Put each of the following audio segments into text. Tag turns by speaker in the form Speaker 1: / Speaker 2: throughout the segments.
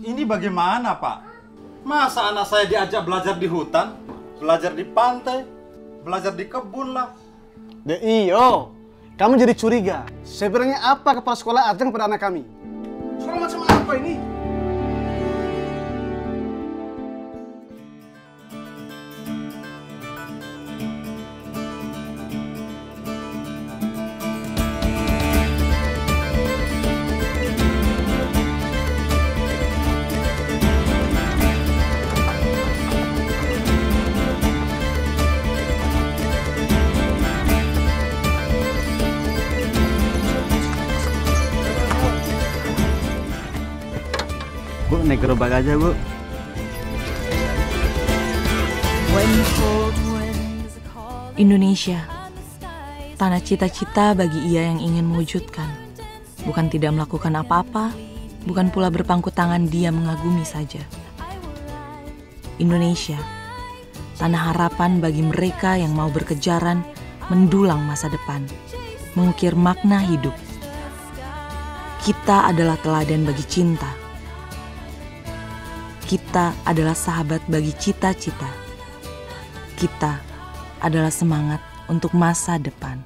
Speaker 1: Ini bagaimana, Pak? Masa anak saya diajak belajar di hutan, belajar di pantai, belajar di kebun lah.
Speaker 2: Iyo, kamu jadi curiga. Sebenarnya apa kepala sekolah ajang pada anak kami? Sekolah macam apa ini?
Speaker 3: Bu, naik gerobak aja, Bu.
Speaker 4: Indonesia, tanah cita-cita bagi ia yang ingin mewujudkan. Bukan tidak melakukan apa-apa, bukan pula berpangku tangan dia mengagumi saja. Indonesia, tanah harapan bagi mereka yang mau berkejaran mendulang masa depan, mengukir makna hidup. Kita adalah teladan bagi cinta. Kita adalah sahabat bagi cita-cita. Kita adalah semangat untuk masa depan.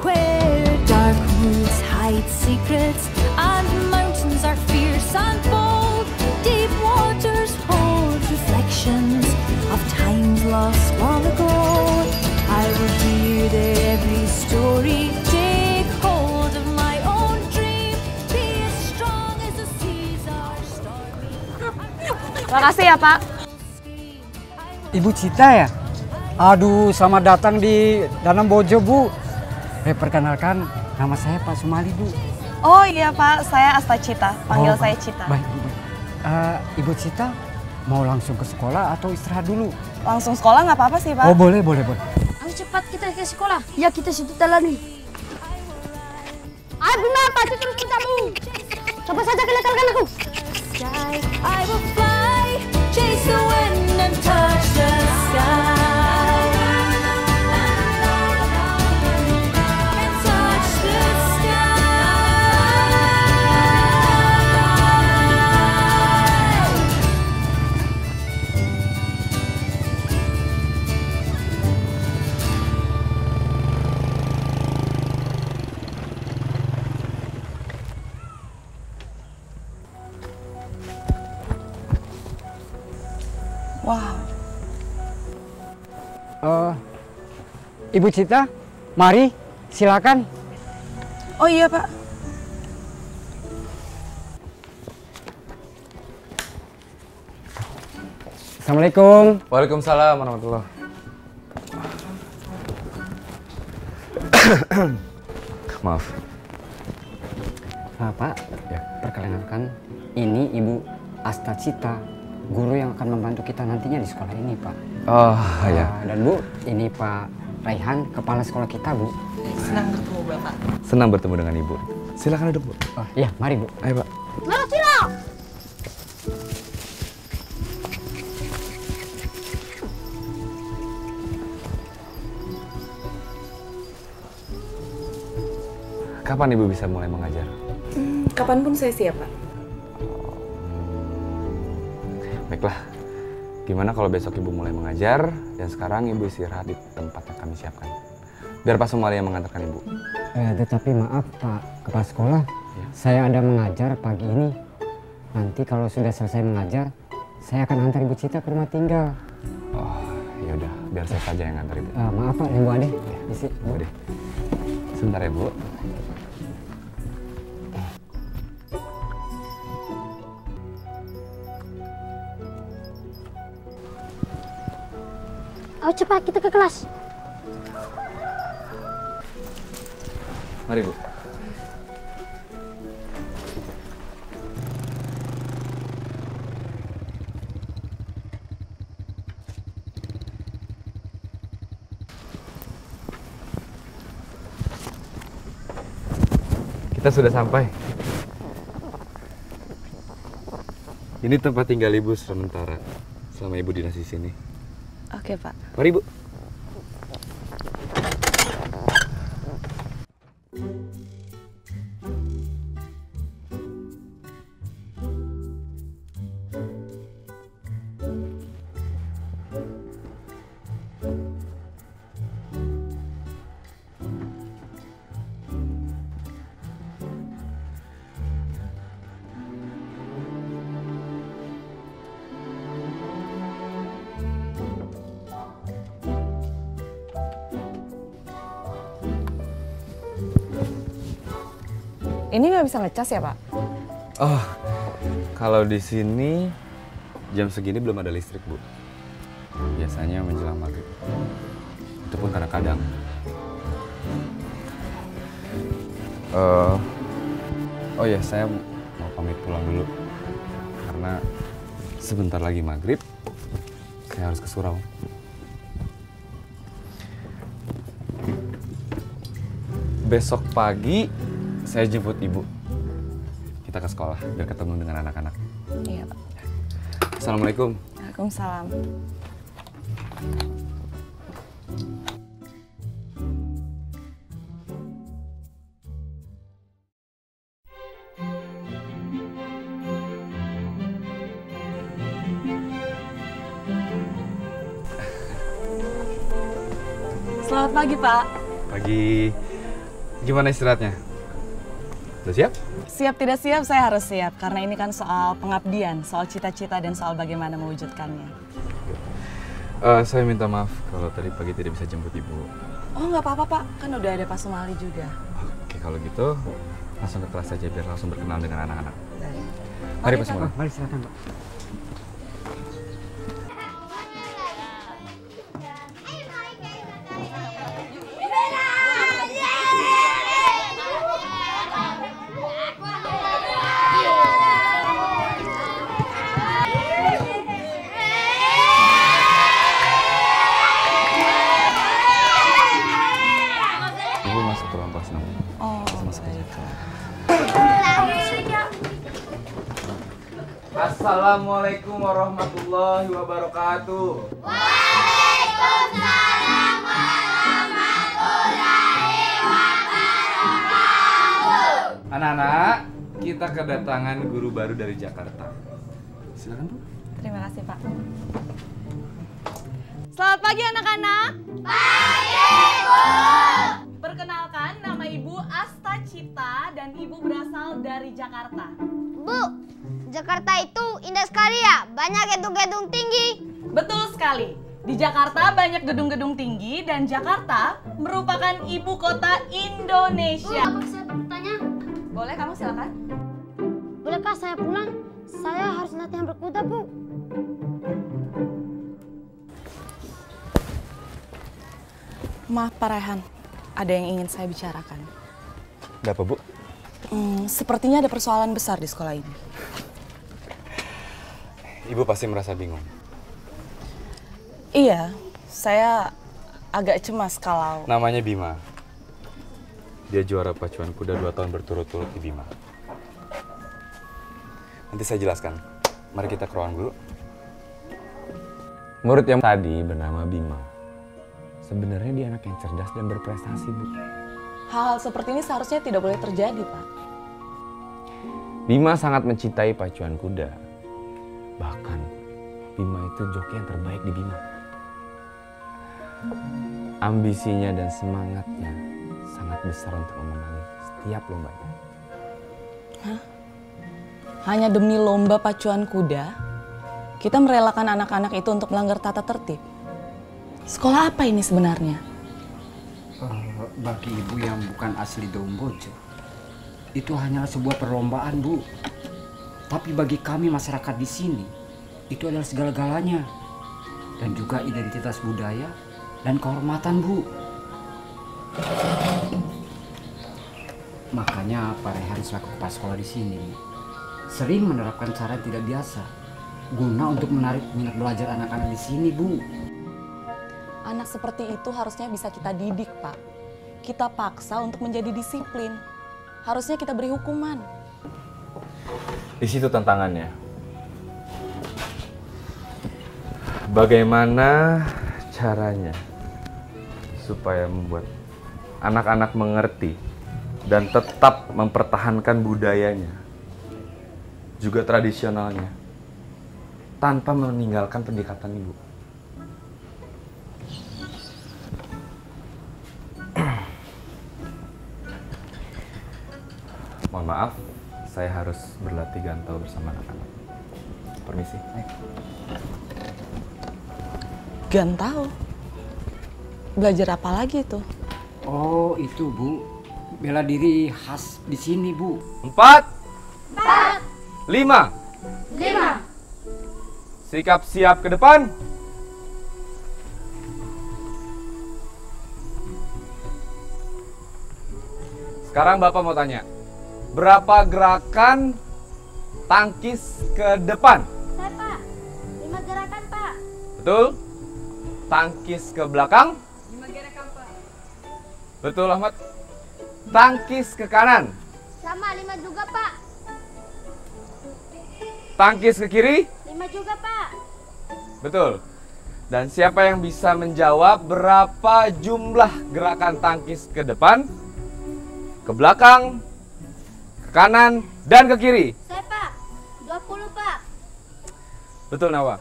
Speaker 5: Where dark woods hide secrets and mountains are fierce and bold, deep waters hold reflections of times lost long ago. I will hear every story, take hold of my own dream, be as strong as the seas are stormy.
Speaker 6: Makasih ya, Pak.
Speaker 7: Ibu Cita ya? Aduh, selamat datang di Danam Bojo, Bu. Perkenalkan, nama saya Pak Sumali, Bu.
Speaker 6: Oh iya, Pak. Saya Asta Cita. Panggil saya Cita.
Speaker 7: Baik, Bu. Ibu Cita mau langsung ke sekolah atau istirahat dulu?
Speaker 6: Langsung sekolah nggak apa-apa sih, Pak.
Speaker 7: Oh, boleh.
Speaker 8: Ayo cepat kita ke sekolah. Ya, kita sudah telat nih. Ayo, Bima, pasti terus kita, Bu. Coba saja kelekalkan aku.
Speaker 5: I will fly, chase the wind and touch the sky. And touch the sky.
Speaker 6: Wow.
Speaker 7: Ibu Cita, mari, silakan.
Speaker 6: Oh iya, Pak.
Speaker 7: Assalamualaikum.
Speaker 9: Waalaikumsalam warahmatullahi. Maaf.
Speaker 7: Pak,
Speaker 9: Ya.
Speaker 7: perkenalkan, ini Ibu Asta Cita, guru yang akan membantu kita nantinya di sekolah ini, Pak.
Speaker 9: Oh, ya.
Speaker 7: Dan Bu, ini Pak Raihan, kepala sekolah kita, Bu.
Speaker 6: Senang bertemu Bapak.
Speaker 9: Senang bertemu dengan Ibu. Silakan duduk, Bu.
Speaker 7: Oh, iya, mari, Bu.
Speaker 9: Ayo, Pak.
Speaker 8: Mana Cira?
Speaker 9: Kapan Ibu bisa mulai mengajar?
Speaker 6: Kapanpun saya siap, Pak.
Speaker 9: Baiklah. Gimana kalau besok Ibu mulai mengajar dan sekarang Ibu istirahat di tempat yang kami siapkan. Biar Pak Sumali yang mengantarkan Ibu.
Speaker 7: Tetapi maaf, Pak Kepala Sekolah, saya ada mengajar pagi ini. Nanti kalau sudah selesai mengajar, saya akan antar Ibu Cita ke rumah tinggal.
Speaker 9: Oh, ya udah, biar saya saja yang antar Ibu.
Speaker 7: Maaf, Pak, Ibu Ade. Isi, Bu.
Speaker 9: Bu deh. Sebentar ya, Bu.
Speaker 8: Ayo cepat kita ke kelas.
Speaker 9: Mari, Bu. Kita sudah sampai. Ini tempat tinggal Ibu sementara selama Ibu dinas di sini.
Speaker 6: Oke, Pak.
Speaker 9: Mari, Bu.
Speaker 6: Ini nggak bisa ngecas ya, Pak?
Speaker 9: Oh, kalau di sini jam segini belum ada listrik, Bu. Biasanya menjelang maghrib. Itu pun kadang-kadang. Oh ya, saya mau pamit pulang dulu. Karena sebentar lagi maghrib, saya harus ke surau. Besok pagi saya jemput Ibu. Kita ke sekolah biar ketemu dengan anak-anak.
Speaker 6: Iya, Pak.
Speaker 9: Assalamualaikum.
Speaker 6: Waalaikumsalam.
Speaker 4: Selamat pagi, Pak.
Speaker 9: Pagi. Gimana istirahatnya? Udah siap?
Speaker 6: Siap tidak siap, saya harus siap. Karena ini kan soal pengabdian, soal cita-cita dan soal bagaimana mewujudkannya.
Speaker 9: Saya minta maaf kalau tadi pagi tidak bisa jemput Ibu.
Speaker 6: Oh, nggak apa-apa, Pak. Kan udah ada Pak Sumali juga.
Speaker 9: Oke, kalau gitu langsung ke kelas saja biar langsung berkenal dengan anak-anak. Mari Pak Sumali.
Speaker 7: Mari silakan, Pak.
Speaker 9: Ibu masuk ke ruang kelas 6.
Speaker 6: Oh,
Speaker 9: Masuk aja.
Speaker 10: Assalamualaikum warahmatullahi wabarakatuh.
Speaker 8: Waalaikumsalam warahmatullahi wabarakatuh.
Speaker 9: Anak-anak, kita kedatangan guru baru dari Jakarta. Silakan, Bu.
Speaker 6: Terima kasih, Pak. Selamat pagi, anak-anak.
Speaker 8: Pagi, Bu.
Speaker 6: Perkenalkan, nama Ibu Asta Cita dan Ibu berasal dari Jakarta.
Speaker 8: Bu, Jakarta itu indah sekali ya, banyak gedung-gedung tinggi.
Speaker 6: Betul sekali. Di Jakarta banyak gedung-gedung tinggi dan Jakarta merupakan ibu kota Indonesia.
Speaker 8: Bu, apa saya bertanya?
Speaker 6: Boleh, kamu silakan.
Speaker 8: Bolehkah saya pulang? Saya harus latihan berkuda, Bu.
Speaker 6: Maaf, Pak Rehan. Ada yang ingin saya bicarakan.
Speaker 9: Ada apa, Bu?
Speaker 6: Sepertinya ada persoalan besar di sekolah ini.
Speaker 9: Ibu pasti merasa bingung.
Speaker 6: Iya, saya agak cemas kalau...
Speaker 9: Namanya Bima. Dia juara pacuan kuda 2 tahun berturut-turut di Bima. Nanti saya jelaskan. Mari kita ke ruang guru. Murid yang tadi bernama Bima. Sebenarnya dia anak yang cerdas dan berprestasi, Bu.
Speaker 6: Hal-hal seperti ini seharusnya tidak boleh terjadi, Pak.
Speaker 9: Bima sangat mencintai pacuan kuda. Bahkan, Bima itu joki yang terbaik di Bima. Ambisinya dan semangatnya sangat besar untuk memenangi setiap lombanya.
Speaker 6: Hah? Hanya demi lomba pacuan kuda, kita merelakan anak-anak itu untuk melanggar tata tertib. Sekolah apa ini sebenarnya?
Speaker 7: Bagi ibu yang bukan asli Dombojo, itu hanyalah sebuah perlombaan, Bu. Tapi bagi kami masyarakat di sini, itu adalah segala-galanya. Dan juga identitas budaya dan kehormatan, Bu. Makanya Pak Rehan selaku kepala sekolah di sini sering menerapkan cara yang tidak biasa guna untuk menarik minat belajar anak-anak di sini, Bu.
Speaker 6: Anak seperti itu harusnya bisa kita didik, Pak. Kita paksa untuk menjadi disiplin. Harusnya kita beri hukuman.
Speaker 9: Di situ tantangannya. Bagaimana caranya supaya membuat anak-anak mengerti dan tetap mempertahankan budayanya, juga tradisionalnya, tanpa meninggalkan pendekatan Ibu. Mohon maaf, saya harus berlatih gantau bersama anak-anak. Permisi.
Speaker 6: Gantau? Belajar apa lagi itu?
Speaker 7: Oh, itu, Bu. bela diri khas di sini, Bu.
Speaker 11: 4, 5.
Speaker 8: 5.
Speaker 11: Sikap siap ke depan. Sekarang Bapak mau tanya, berapa gerakan tangkis ke depan?
Speaker 8: Saya, Pak. 5 gerakan, Pak.
Speaker 11: Betul? Tangkis ke belakang?
Speaker 8: 5 gerakan, Pak.
Speaker 11: Betul, Ahmad. Tangkis ke kanan?
Speaker 8: Sama 5 juga, Pak.
Speaker 11: Tangkis ke kiri?
Speaker 8: 5 juga, Pak.
Speaker 11: Betul. Dan siapa yang bisa menjawab berapa jumlah gerakan tangkis ke depan, ke belakang, ke kanan, dan ke kiri?
Speaker 8: Saya, Pak. 20, Pak.
Speaker 11: Betul, Nawa.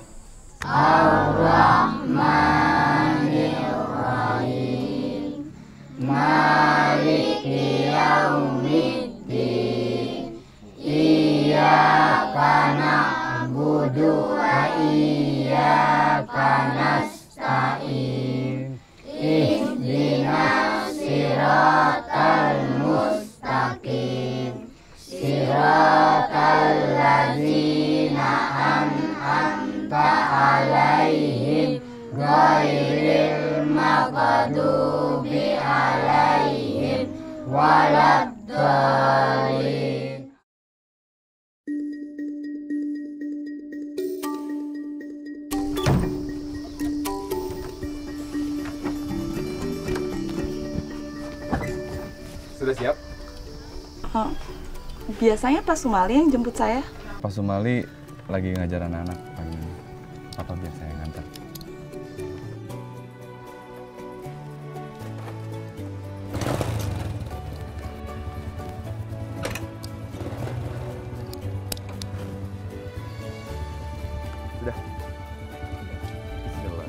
Speaker 5: Ar-Rahmanir-Rahim Maliki Yaumiddin Iyyaka na'budu wa iyyaka nasta'in Ihdinas siratal mustaqim Siratal ladzina an'amta alaihim Ghairil maghdubi alaihim waladdallin.
Speaker 11: Sudah siap?
Speaker 6: Biasanya Pak Sumali yang jemput saya.
Speaker 9: Pak Sumali lagi ngajar anak-anak pagi ini. Papa biar saya ngantar. Sudah. Bismillah.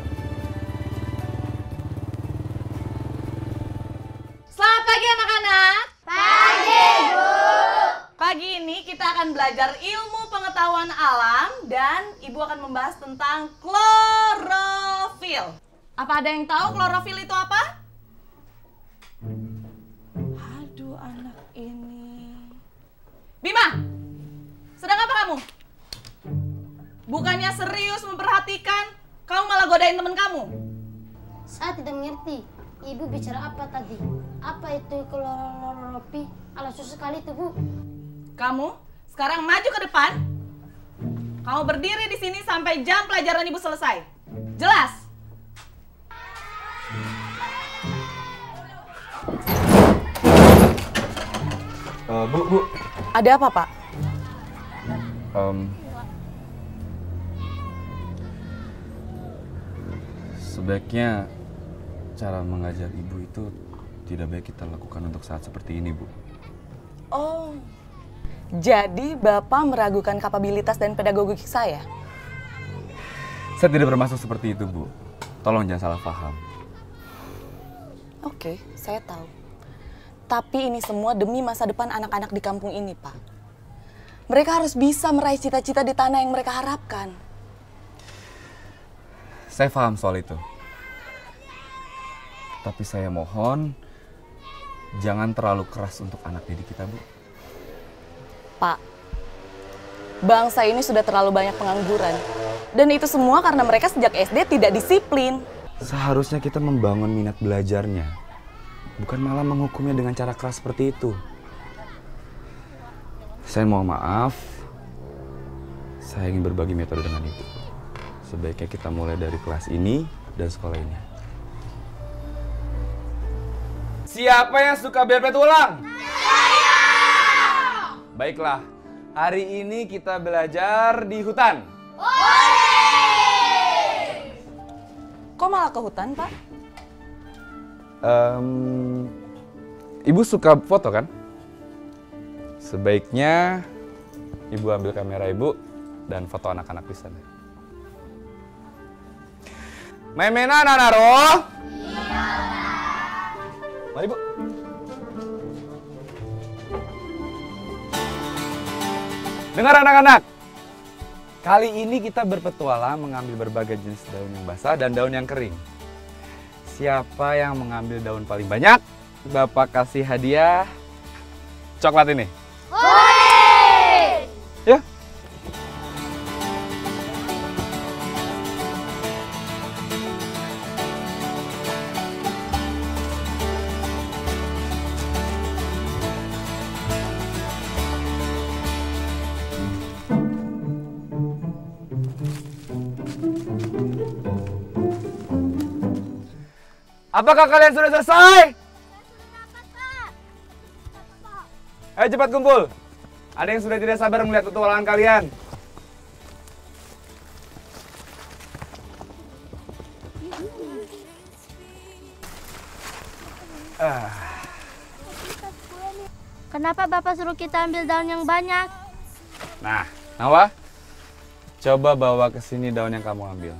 Speaker 6: Selamat pagi anak-anak.
Speaker 8: Pagi, Bu.
Speaker 6: Pagi ini kita akan belajar ilmu pengetahuan alam dan Ibu akan membahas tentang klorofil. Apa ada yang tahu klorofil itu apa? Aduh, anak ini. Bima, sedang apa kamu? Bukannya serius memperhatikan, kamu malah godain teman kamu.
Speaker 8: Saya tidak mengerti. Ibu bicara apa tadi? Apa itu klorofil? Ala susah sekali itu, Bu.
Speaker 6: Kamu sekarang maju ke depan. Kamu berdiri di sini sampai jam pelajaran Ibu selesai. Jelas?
Speaker 9: Bu.
Speaker 6: Ada apa, Pak?
Speaker 9: Sebaiknya cara mengajar ibu itu tidak baik kita lakukan untuk saat seperti ini, Bu.
Speaker 6: Oh, jadi Bapak meragukan kapabilitas dan pedagogik saya?
Speaker 9: Saya tidak bermaksud seperti itu, Bu. Tolong jangan salah paham.
Speaker 6: Oke, saya tahu. Tapi ini semua demi masa depan anak-anak di kampung ini, Pak. Mereka harus bisa meraih cita-cita di tanah yang mereka harapkan.
Speaker 9: Saya paham soal itu. Tapi saya mohon, jangan terlalu keras untuk anak didik kita, Bu.
Speaker 6: Pak, bangsa ini sudah terlalu banyak pengangguran. Dan itu semua karena mereka sejak SD tidak disiplin.
Speaker 9: Seharusnya kita membangun minat belajarnya. Bukan malah menghukumnya dengan cara keras seperti itu. Saya mohon maaf. Saya ingin berbagi metode dengan Ibu. Sebaiknya kita mulai dari kelas ini dan sekolah ini.
Speaker 11: Siapa yang suka biar ulang? Saya! Baiklah, hari ini kita belajar di hutan.
Speaker 6: Kok malah ke hutan, Pak?
Speaker 9: Ibu suka foto kan? Sebaiknya Ibu ambil kamera Ibu dan foto anak-anak di sana.
Speaker 11: Memena Nanaro? Iya. Mari, Bu. Dengar anak-anak. Kali ini kita berpetualang mengambil berbagai jenis daun yang basah dan daun yang kering. Siapa yang mengambil daun paling banyak, Bapak kasih hadiah coklat ini?
Speaker 5: Hore!
Speaker 11: Ya. Apakah kalian sudah selesai? Ayo cepat kumpul. Ada yang sudah tidak sabar melihat petualangan kalian.
Speaker 8: Kenapa Bapak suruh kita ambil daun yang banyak?
Speaker 11: Nah, Nawa, coba bawa ke sini daun yang kamu ambil.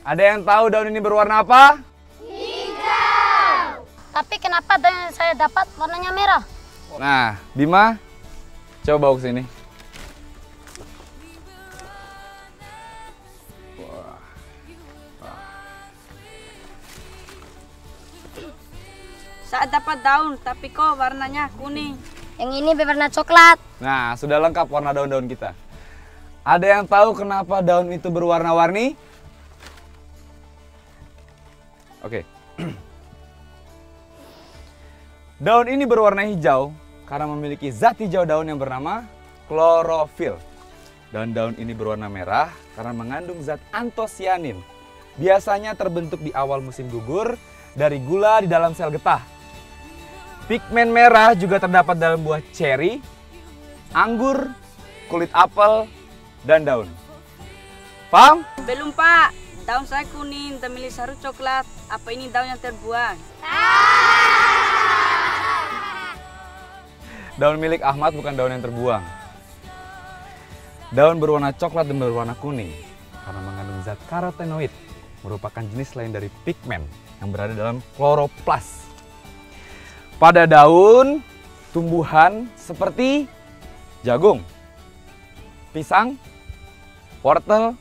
Speaker 11: Ada yang tahu daun ini berwarna apa?
Speaker 8: Hijau. Tapi kenapa daun yang saya dapat warnanya merah?
Speaker 11: Nah, Bima, coba bawa ke sini.
Speaker 12: Saya dapat daun, tapi kok warnanya kuning.
Speaker 8: Yang ini berwarna coklat.
Speaker 11: Nah, sudah lengkap warna daun-daun kita. Ada yang tahu kenapa daun itu berwarna-warni? Oke. Daun ini berwarna hijau karena memiliki zat hijau daun yang bernama klorofil. Daun-daun ini berwarna merah karena mengandung zat antosianin. Biasanya terbentuk di awal musim gugur dari gula di dalam sel getah. Pigmen merah juga terdapat dalam buah ceri, anggur, kulit apel, dan daun. Paham?
Speaker 12: Belum, Pak. Daun saya kuning, temili saru coklat. Apa ini daun yang terbuang?
Speaker 11: Daun milik Ahmad bukan daun yang terbuang. Daun berwarna coklat dan berwarna kuning karena mengandung zat karotenoid, merupakan jenis lain dari pigmen yang berada dalam kloroplas. Pada daun, tumbuhan seperti jagung, pisang, wortel,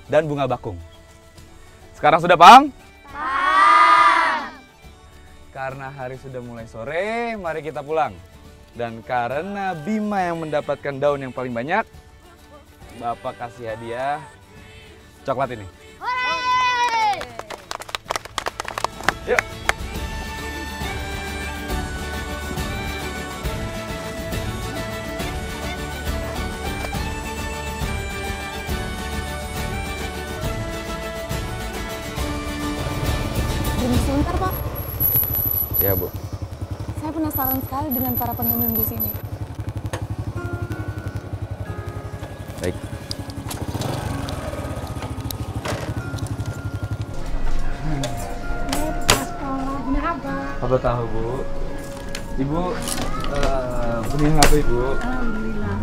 Speaker 11: dan bunga bakung. Sekarang sudah paham?
Speaker 8: Paham.
Speaker 11: Karena hari sudah mulai sore, mari kita pulang. Dan karena Bima yang mendapatkan daun yang paling banyak, Bapak kasih hadiah coklat ini.
Speaker 8: Hore!
Speaker 11: Yuk.
Speaker 6: Sebentar, Pak.
Speaker 11: Ya, Bu.
Speaker 6: Saya penasaran sekali dengan para penenun di sini.
Speaker 11: Baik. Apa tahu, Bu? Ibu punya apa, Ibu?
Speaker 6: Alhamdulillah,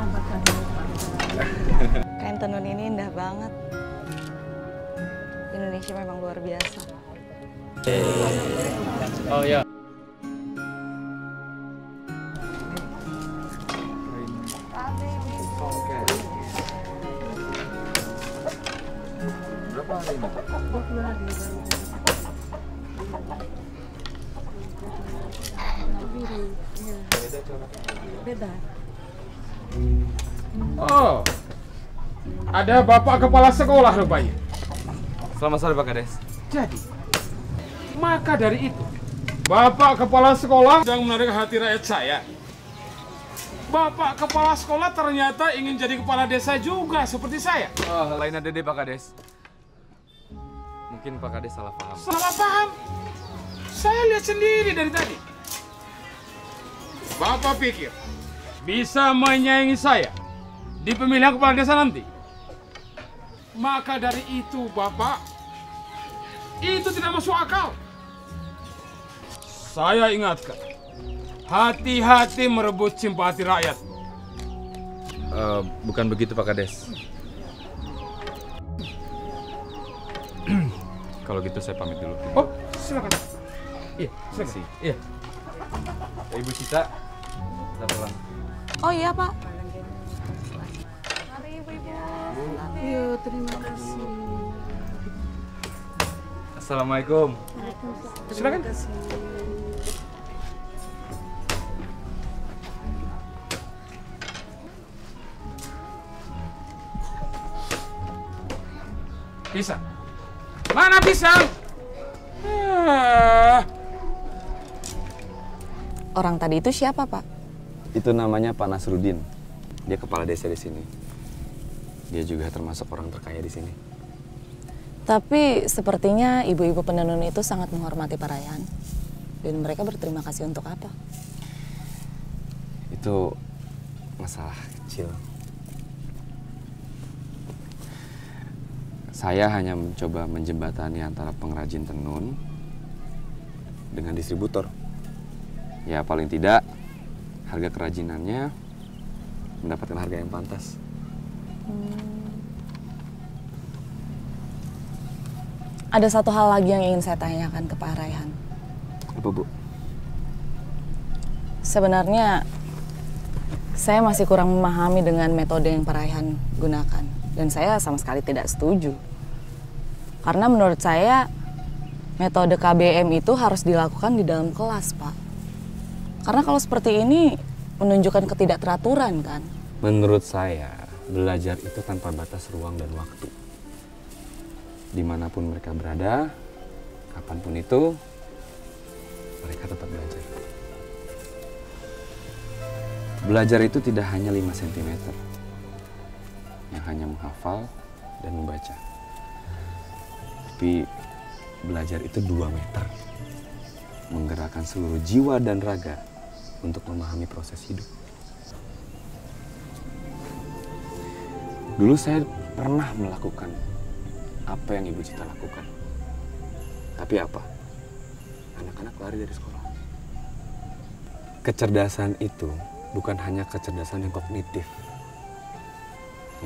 Speaker 6: kain tenun ini indah banget. Indonesia memang luar biasa.
Speaker 10: Oh ya.
Speaker 11: Berapa hari ini?
Speaker 6: 20 hari. Beda.
Speaker 10: Oh. Ada Bapak Kepala Sekolah rupanya.
Speaker 11: Selamat sore, Pak Kades.
Speaker 10: Jadi, maka dari itu, Bapak Kepala Sekolah sedang menarik hati rakyat saya. Bapak Kepala Sekolah ternyata ingin jadi kepala desa juga seperti saya.
Speaker 11: Oh, lain ada deh, Pak Kades. Mungkin Pak Kades salah paham.
Speaker 10: Salah paham? Saya lihat sendiri dari tadi. Bapak pikir bisa menyaingi saya di pemilihan kepala desa nanti? Maka dari itu, Bapak, itu tidak masuk akal. Saya ingatkan, hati-hati merebut simpati rakyat.
Speaker 11: Bukan begitu, Pak Kades. Kalau gitu saya pamit dulu.
Speaker 10: Oh, silakan. Iya, silakan. Iya.
Speaker 11: Ibu Cita, kita pulang.
Speaker 6: Oh iya, Pak.
Speaker 12: Mari, Ibu-ibu.
Speaker 6: Iya, terima kasih.
Speaker 11: Assalamualaikum. Silakan.
Speaker 10: Pisang. Mana pisang?
Speaker 6: Orang tadi itu siapa, Pak?
Speaker 9: Itu namanya Pak Nasrudin. Dia kepala desa di sini. Dia juga termasuk orang terkaya di sini.
Speaker 6: Tapi sepertinya ibu-ibu penenun itu sangat menghormati Pak Raihan. Dan mereka berterima kasih untuk apa?
Speaker 9: Itu masalah kecil. Saya hanya mencoba menjembatani antara pengrajin tenun dengan distributor. Ya paling tidak harga kerajinannya mendapatkan harga yang pantas.
Speaker 6: Ada satu hal lagi yang ingin saya tanyakan ke Pak Raihan.
Speaker 9: Apa, Bu?
Speaker 6: Sebenarnya saya masih kurang memahami dengan metode yang Pak Raihan gunakan. Dan saya sama sekali tidak setuju. Karena menurut saya metode KBM itu harus dilakukan di dalam kelas, Pak. Karena kalau seperti ini menunjukkan ketidakteraturan, kan?
Speaker 9: Menurut saya, belajar itu tanpa batas ruang dan waktu. Dimanapun mereka berada, kapanpun itu, mereka tetap belajar. Belajar itu tidak hanya 5 cm, yang hanya menghafal dan membaca. Tapi belajar itu 2 meter, menggerakkan seluruh jiwa dan raga untuk memahami proses hidup. Dulu saya pernah melakukan apa yang Ibu Cita lakukan. Tapi apa? Anak-anak lari dari sekolah. Kecerdasan itu bukan hanya kecerdasan yang kognitif,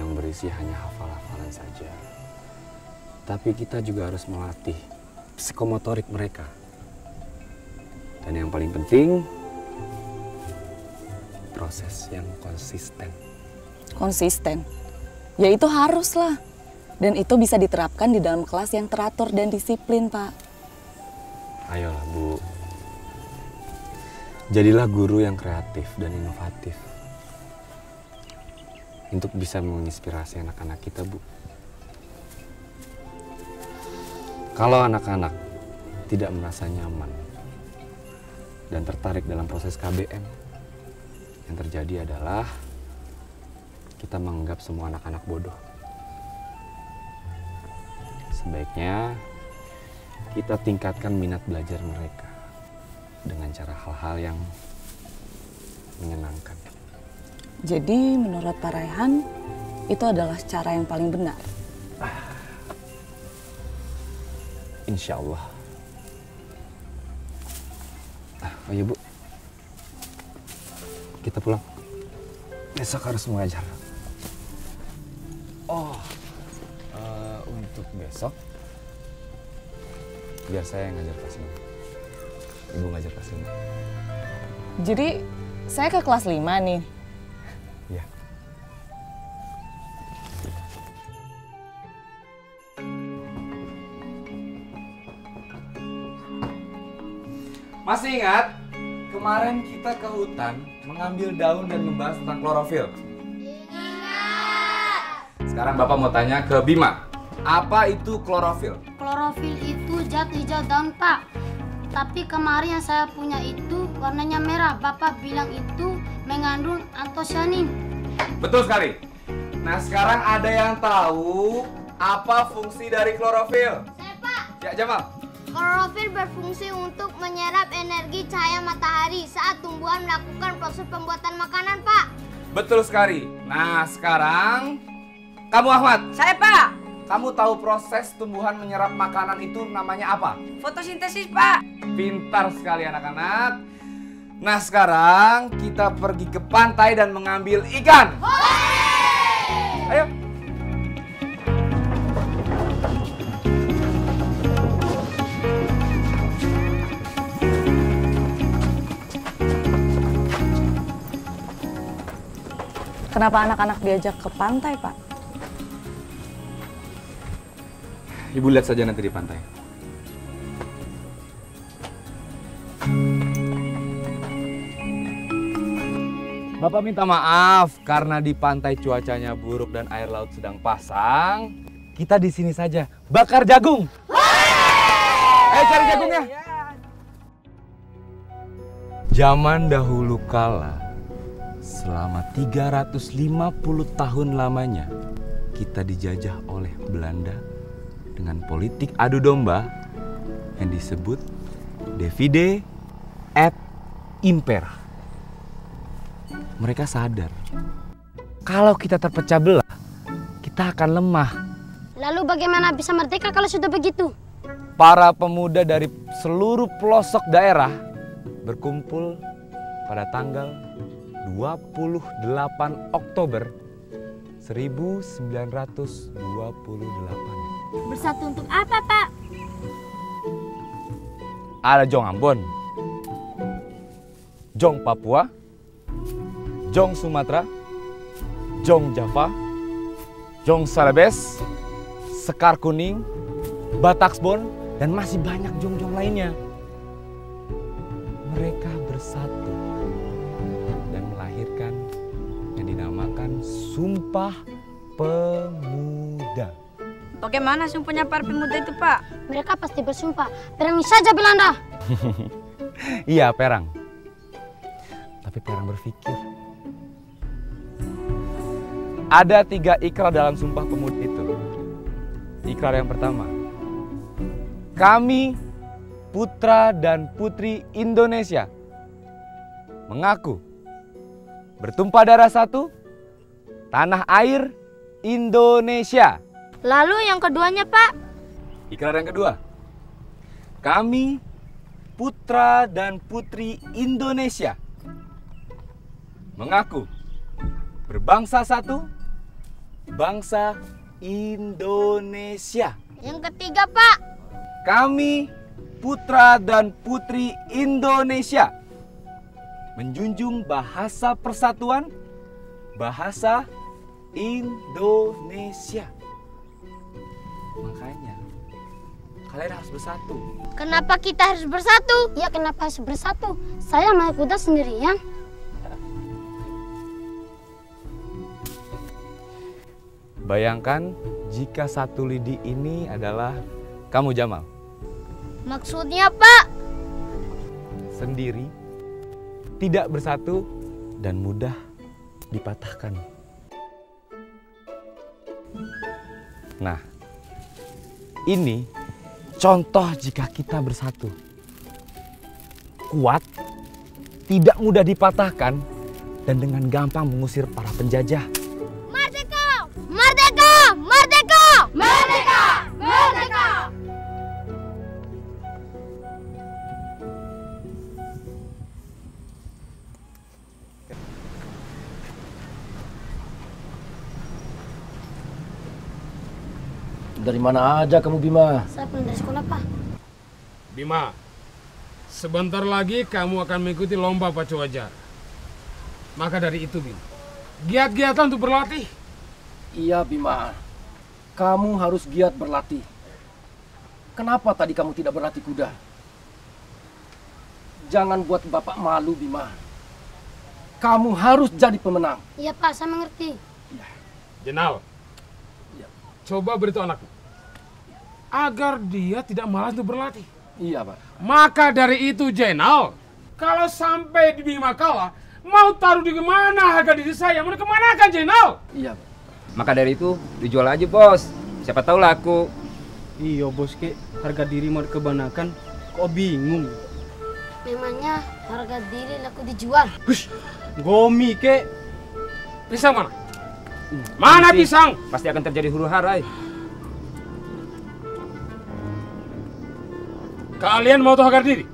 Speaker 9: yang berisi hanya hafal-hafalan saja. Tapi kita juga harus melatih psikomotorik mereka. Dan yang paling penting, proses yang konsisten.
Speaker 6: Konsisten? Ya itu haruslah. Dan itu bisa diterapkan di dalam kelas yang teratur dan disiplin, Pak.
Speaker 9: Ayolah, Bu. Jadilah guru yang kreatif dan inovatif. Untuk bisa menginspirasi anak-anak kita, Bu. Kalau anak-anak tidak merasa nyaman dan tertarik dalam proses KBM, yang terjadi adalah kita menganggap semua anak-anak bodoh. Sebaiknya kita tingkatkan minat belajar mereka dengan cara hal-hal yang menyenangkan.
Speaker 6: Jadi menurut Pak Raihan, itu adalah cara yang paling benar?
Speaker 9: Insya Allah. Ayo, Bu. Kita pulang. Besok harus mengajar. Untuk besok, biar saya yang ngajar kelas 5. Ibu ngajar kelas 5.
Speaker 6: Jadi saya ke kelas 5 nih?
Speaker 9: Iya.
Speaker 11: Masih ingat? Kemarin kita ke hutan mengambil daun dan membahas tentang klorofil. Ingat! Sekarang Bapak mau tanya ke Bima. Apa itu klorofil?
Speaker 8: Klorofil itu zat hijau daun, Pak. Tapi kemarin yang saya punya itu warnanya merah. Bapak bilang itu mengandung antosianin.
Speaker 11: Betul sekali. Nah, sekarang ada yang tahu apa fungsi dari klorofil?
Speaker 8: Saya, Pak.
Speaker 11: Ya, Jamal.
Speaker 8: Klorofil berfungsi untuk menyerap energi cahaya matahari saat tumbuhan melakukan proses pembuatan makanan, Pak.
Speaker 11: Betul sekali. Nah, sekarang kamu Ahmad.
Speaker 12: Saya, Pak.
Speaker 11: Kamu tahu proses tumbuhan menyerap makanan itu namanya apa?
Speaker 12: Fotosintesis, Pak.
Speaker 11: Pintar sekali anak-anak. Nah, sekarang kita pergi ke pantai dan mengambil ikan. Ayo.
Speaker 6: Kenapa anak-anak diajak ke pantai, Pak?
Speaker 9: Ibu lihat saja nanti di pantai.
Speaker 11: Bapak minta maaf karena di pantai cuacanya buruk dan air laut sedang pasang. Kita di sini saja bakar jagung. Ayo cari jagungnya. Zaman dahulu kala, selama 350 tahun lamanya, kita dijajah oleh Belanda dengan politik adu domba yang disebut divide et impera. Mereka sadar kalau kita terpecah belah, kita akan lemah.
Speaker 8: Lalu bagaimana bisa merdeka kalau sudah begitu?
Speaker 11: Para pemuda dari seluruh pelosok daerah berkumpul pada tanggal 28 Oktober 1928.
Speaker 8: Bersatu untuk apa, Pak?
Speaker 11: Ada Jong Ambon, Jong Papua, Jong Sumatera, Jong Java, Jong Salabes, Sekar Kuning, Bataksbon, dan masih banyak jong-jong lainnya. Mereka bersatu dan melahirkan yang dinamakan Sumpah Pemuda.
Speaker 12: Bagaimana sumpahnya para pemuda itu, Pak?
Speaker 8: Mereka pasti bersumpah, perangi saja Belanda.
Speaker 11: Iya, perang. Tapi perang berpikir. Ada 3 ikrar dalam Sumpah Pemuda itu. Ikrar yang pertama, kami putra dan putri Indonesia mengaku bertumpah darah satu, tanah air Indonesia.
Speaker 8: Lalu yang keduanya, Pak?
Speaker 11: Ikrar yang kedua, kami putra dan putri Indonesia mengaku berbangsa satu, bangsa Indonesia.
Speaker 8: Yang ketiga, Pak?
Speaker 11: Kami putra dan putri Indonesia menjunjung bahasa persatuan, bahasa Indonesia. Makanya kalian harus bersatu.
Speaker 8: Kenapa kita harus bersatu? Ya, kenapa harus bersatu? Saya naik kuda sendirian.
Speaker 11: Bayangkan jika satu lidi ini adalah kamu, Jamal.
Speaker 8: Maksudnya, Pak?
Speaker 11: Sendiri, tidak bersatu, dan mudah dipatahkan. Nah, ini contoh jika kita bersatu. Kuat, tidak mudah dipatahkan, dan dengan gampang mengusir para penjajah.
Speaker 8: Merdeka! Merdeka! Merdeka! Merdeka! Merdeka!
Speaker 13: Dari mana aja kamu, Bima?
Speaker 8: Saya pulang dari sekolah, Pak.
Speaker 10: Bima, sebentar lagi kamu akan mengikuti lomba pacu wajar. Maka dari itu, Bima, giat-giatlah untuk berlatih.
Speaker 13: Iya, Bima. Kamu harus giat berlatih. Kenapa tadi kamu tidak berlatih kuda? Jangan buat Bapak malu, Bima. Kamu harus jadi pemenang.
Speaker 8: Iya, Pak, saya mengerti.
Speaker 10: Jenal, coba beritahu anakmu agar dia tidak malas untuk berlatih.
Speaker 13: Iya, Pak.
Speaker 10: Maka dari itu, Jenal, kalau sampai di Bima kalah, mau taruh di mana harga diri saya? Mau kemana kan, Jenal?
Speaker 13: Iya, Pak.
Speaker 7: Maka dari itu dijual aja, Bos. Siapa tahu laku.
Speaker 3: Iya, Bos, ke harga diri mau dikebanakan, kok bingung.
Speaker 8: Memangnya harga diri laku dijual?
Speaker 3: Hush, gomi, ke.
Speaker 10: Pisang mana? Mana pisang?
Speaker 7: Pasti akan terjadi huru-hara.
Speaker 10: Kalian mau tahu harga diri?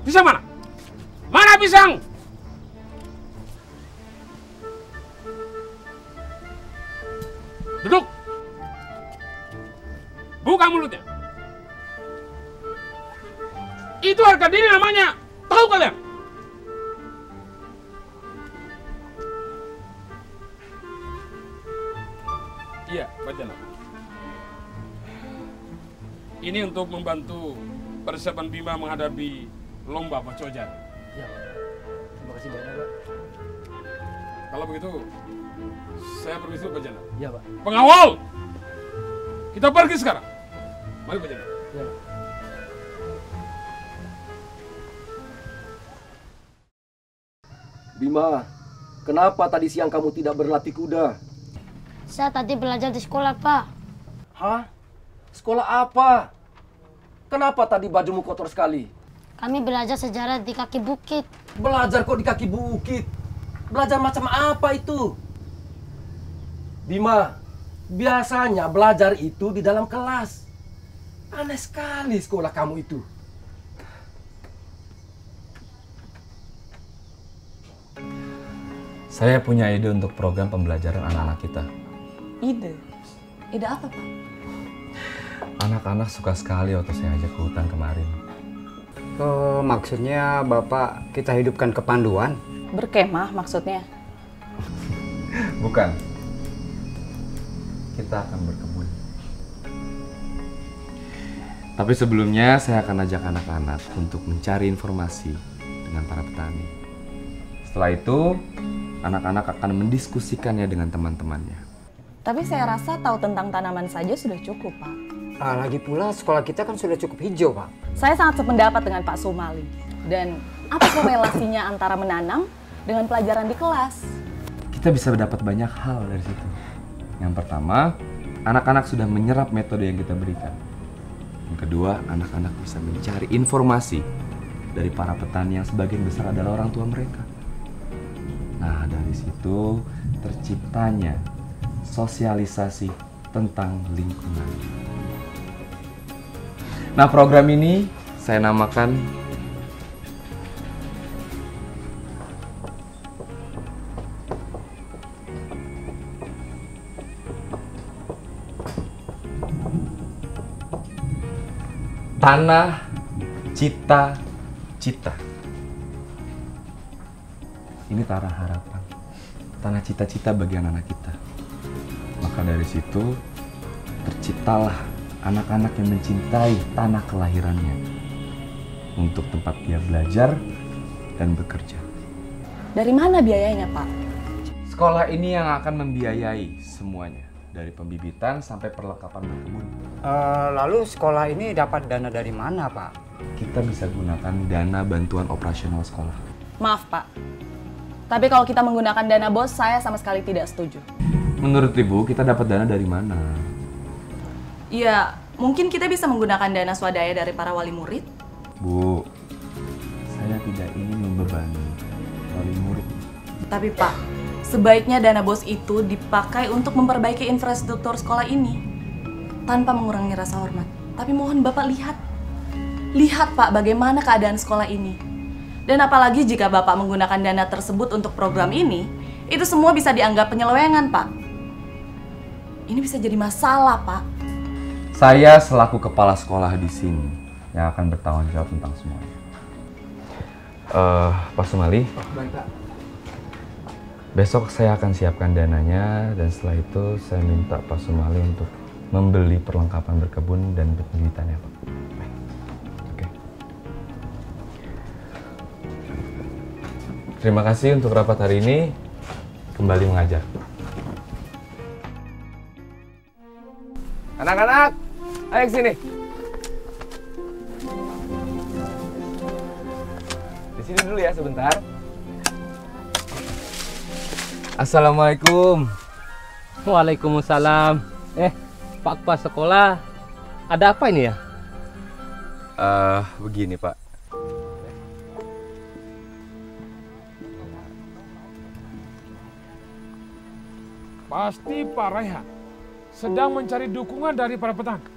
Speaker 10: Pisang mana? Mana pisang? Duduk. Buka mulutnya. Itu harga diri namanya. Tahu kalian? Iya, Pak Jenal. Ini untuk membantu persiapan Bima menghadapi lomba pacu wajar.
Speaker 13: kasih banyak, Pak.
Speaker 10: Kalau begitu, saya permisi dulu Pak Jana.
Speaker 13: Iya, Pak.
Speaker 10: Pengawal! Kita pergi sekarang. Mari Pak Jana.
Speaker 13: Iya, Pak. Bima, kenapa tadi siang kamu tidak berlatih kuda?
Speaker 8: Saya tadi belajar di sekolah, Pak.
Speaker 13: Hah? Sekolah apa? Kenapa tadi bajumu kotor sekali?
Speaker 8: Kami belajar sejarah di kaki bukit.
Speaker 13: Belajar kok di kaki bukit? Belajar macam apa itu? Bima, biasanya belajar itu di dalam kelas. Aneh sekali sekolah kamu itu.
Speaker 9: Saya punya ide untuk program pembelajaran anak-anak kita.
Speaker 6: Ide? Ide apa, Pak?
Speaker 9: Anak-anak suka sekali waktu saya ajak ke hutan kemarin.
Speaker 14: Oh, maksudnya Bapak kita hidupkan kepanduan?
Speaker 6: Berkemah maksudnya?
Speaker 9: Bukan. Kita akan berkebun. Tapi sebelumnya saya akan ajak anak-anak untuk mencari informasi dengan para petani. Setelah itu, anak-anak akan mendiskusikannya dengan teman-temannya.
Speaker 6: Tapi saya rasa tahu tentang tanaman saja sudah cukup, Pak.
Speaker 14: Lagi pula sekolah kita kan sudah cukup hijau, Pak.
Speaker 6: Saya sangat sependapat dengan Pak Sumali. Dan apa korelasinya antara menanam dengan pelajaran di kelas?
Speaker 9: Kita bisa mendapat banyak hal dari situ. Yang pertama, anak-anak sudah menyerap metode yang kita berikan. Yang kedua, anak-anak bisa mencari informasi dari para petani yang sebagian besar adalah orang tua mereka. Nah, dari situ terciptanya sosialisasi tentang lingkungan. Nah, program ini saya namakan Tanah Cita-Cita. Ini tanah harapan, tanah cita-cita bagi anak-anak kita. Maka dari situ terciptalah anak-anak yang mencintai tanah kelahirannya untuk tempat dia belajar dan bekerja.
Speaker 6: Dari mana biayanya, Pak?
Speaker 9: Sekolah ini yang akan membiayai semuanya, dari pembibitan sampai perlengkapan berkebun.
Speaker 14: Lalu sekolah ini dapat dana dari mana, Pak?
Speaker 9: Kita bisa gunakan dana bantuan operasional sekolah.
Speaker 6: Maaf, Pak. Tapi kalau kita menggunakan dana BOS, saya sama sekali tidak setuju.
Speaker 9: Menurut Ibu, kita dapat dana dari mana?
Speaker 6: Ya, mungkin kita bisa menggunakan dana swadaya dari para wali murid.
Speaker 9: Bu, saya tidak ingin membebani wali murid.
Speaker 6: Tapi Pak, sebaiknya dana BOS itu dipakai untuk memperbaiki infrastruktur sekolah ini. Tanpa mengurangi rasa hormat. Tapi mohon Bapak lihat. Lihat Pak, bagaimana keadaan sekolah ini. Dan apalagi jika Bapak menggunakan dana tersebut untuk program ini, itu semua bisa dianggap penyelewengan, Pak. Ini bisa jadi masalah, Pak.
Speaker 9: Saya selaku kepala sekolah di sini yang akan bertanggung jawab tentang semuanya. Pak Sumali.
Speaker 14: Baik, Pak.
Speaker 9: Besok saya akan siapkan dananya dan setelah itu saya minta Pak Sumali untuk membeli perlengkapan berkebun dan pembibitannya, Pak. Oke. Terima kasih untuk rapat hari ini. Kembali mengajar.
Speaker 11: Anak-anak, ayo ke sini. Di sini dulu ya sebentar.
Speaker 9: Assalamualaikum.
Speaker 3: Waalaikumsalam. Pak Kepala Sekolah, ada apa ini ya?
Speaker 9: Begini Pak.
Speaker 10: Pasti Pak Raihan sedang mencari dukungan dari para petani.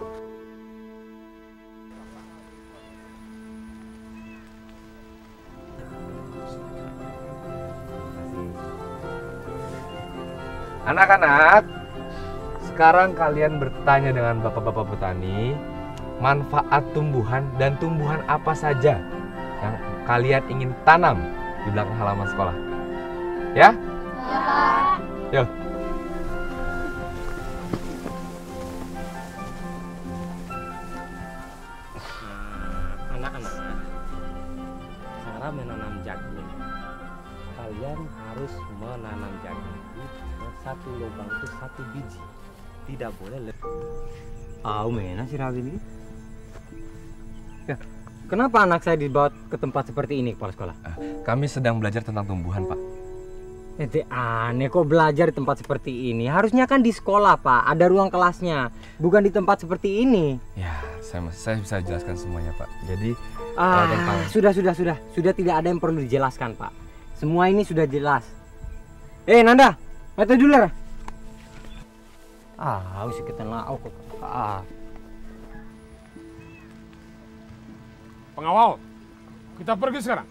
Speaker 11: Anak-anak, sekarang kalian bertanya dengan bapak-bapak petani, manfaat tumbuhan dan tumbuhan apa saja yang kalian ingin tanam di belakang halaman sekolah. Ya?
Speaker 8: Ya, Pak.
Speaker 11: Yuk.
Speaker 3: Anak-anak, cara menanam jagung
Speaker 15: kalian harus menanam jagung itu satu lubang itu 1 biji. Tidak boleh lebih.
Speaker 14: Mana si Rabi ini? Ya, kenapa anak saya dibawa ke tempat seperti ini, kepala sekolah?
Speaker 11: Kami sedang belajar tentang tumbuhan, Pak.
Speaker 14: Itu aneh kok belajar di tempat seperti ini. Harusnya kan di sekolah, Pak. Ada ruang kelasnya, bukan di tempat seperti ini.
Speaker 11: Ya, saya bisa jelaskan semuanya, Pak. Jadi
Speaker 14: sudah tidak ada yang perlu dijelaskan, Pak. Semua ini sudah jelas. Nanda, mata dulu lah. Usah kita kok.
Speaker 10: Pengawal, kita pergi sekarang.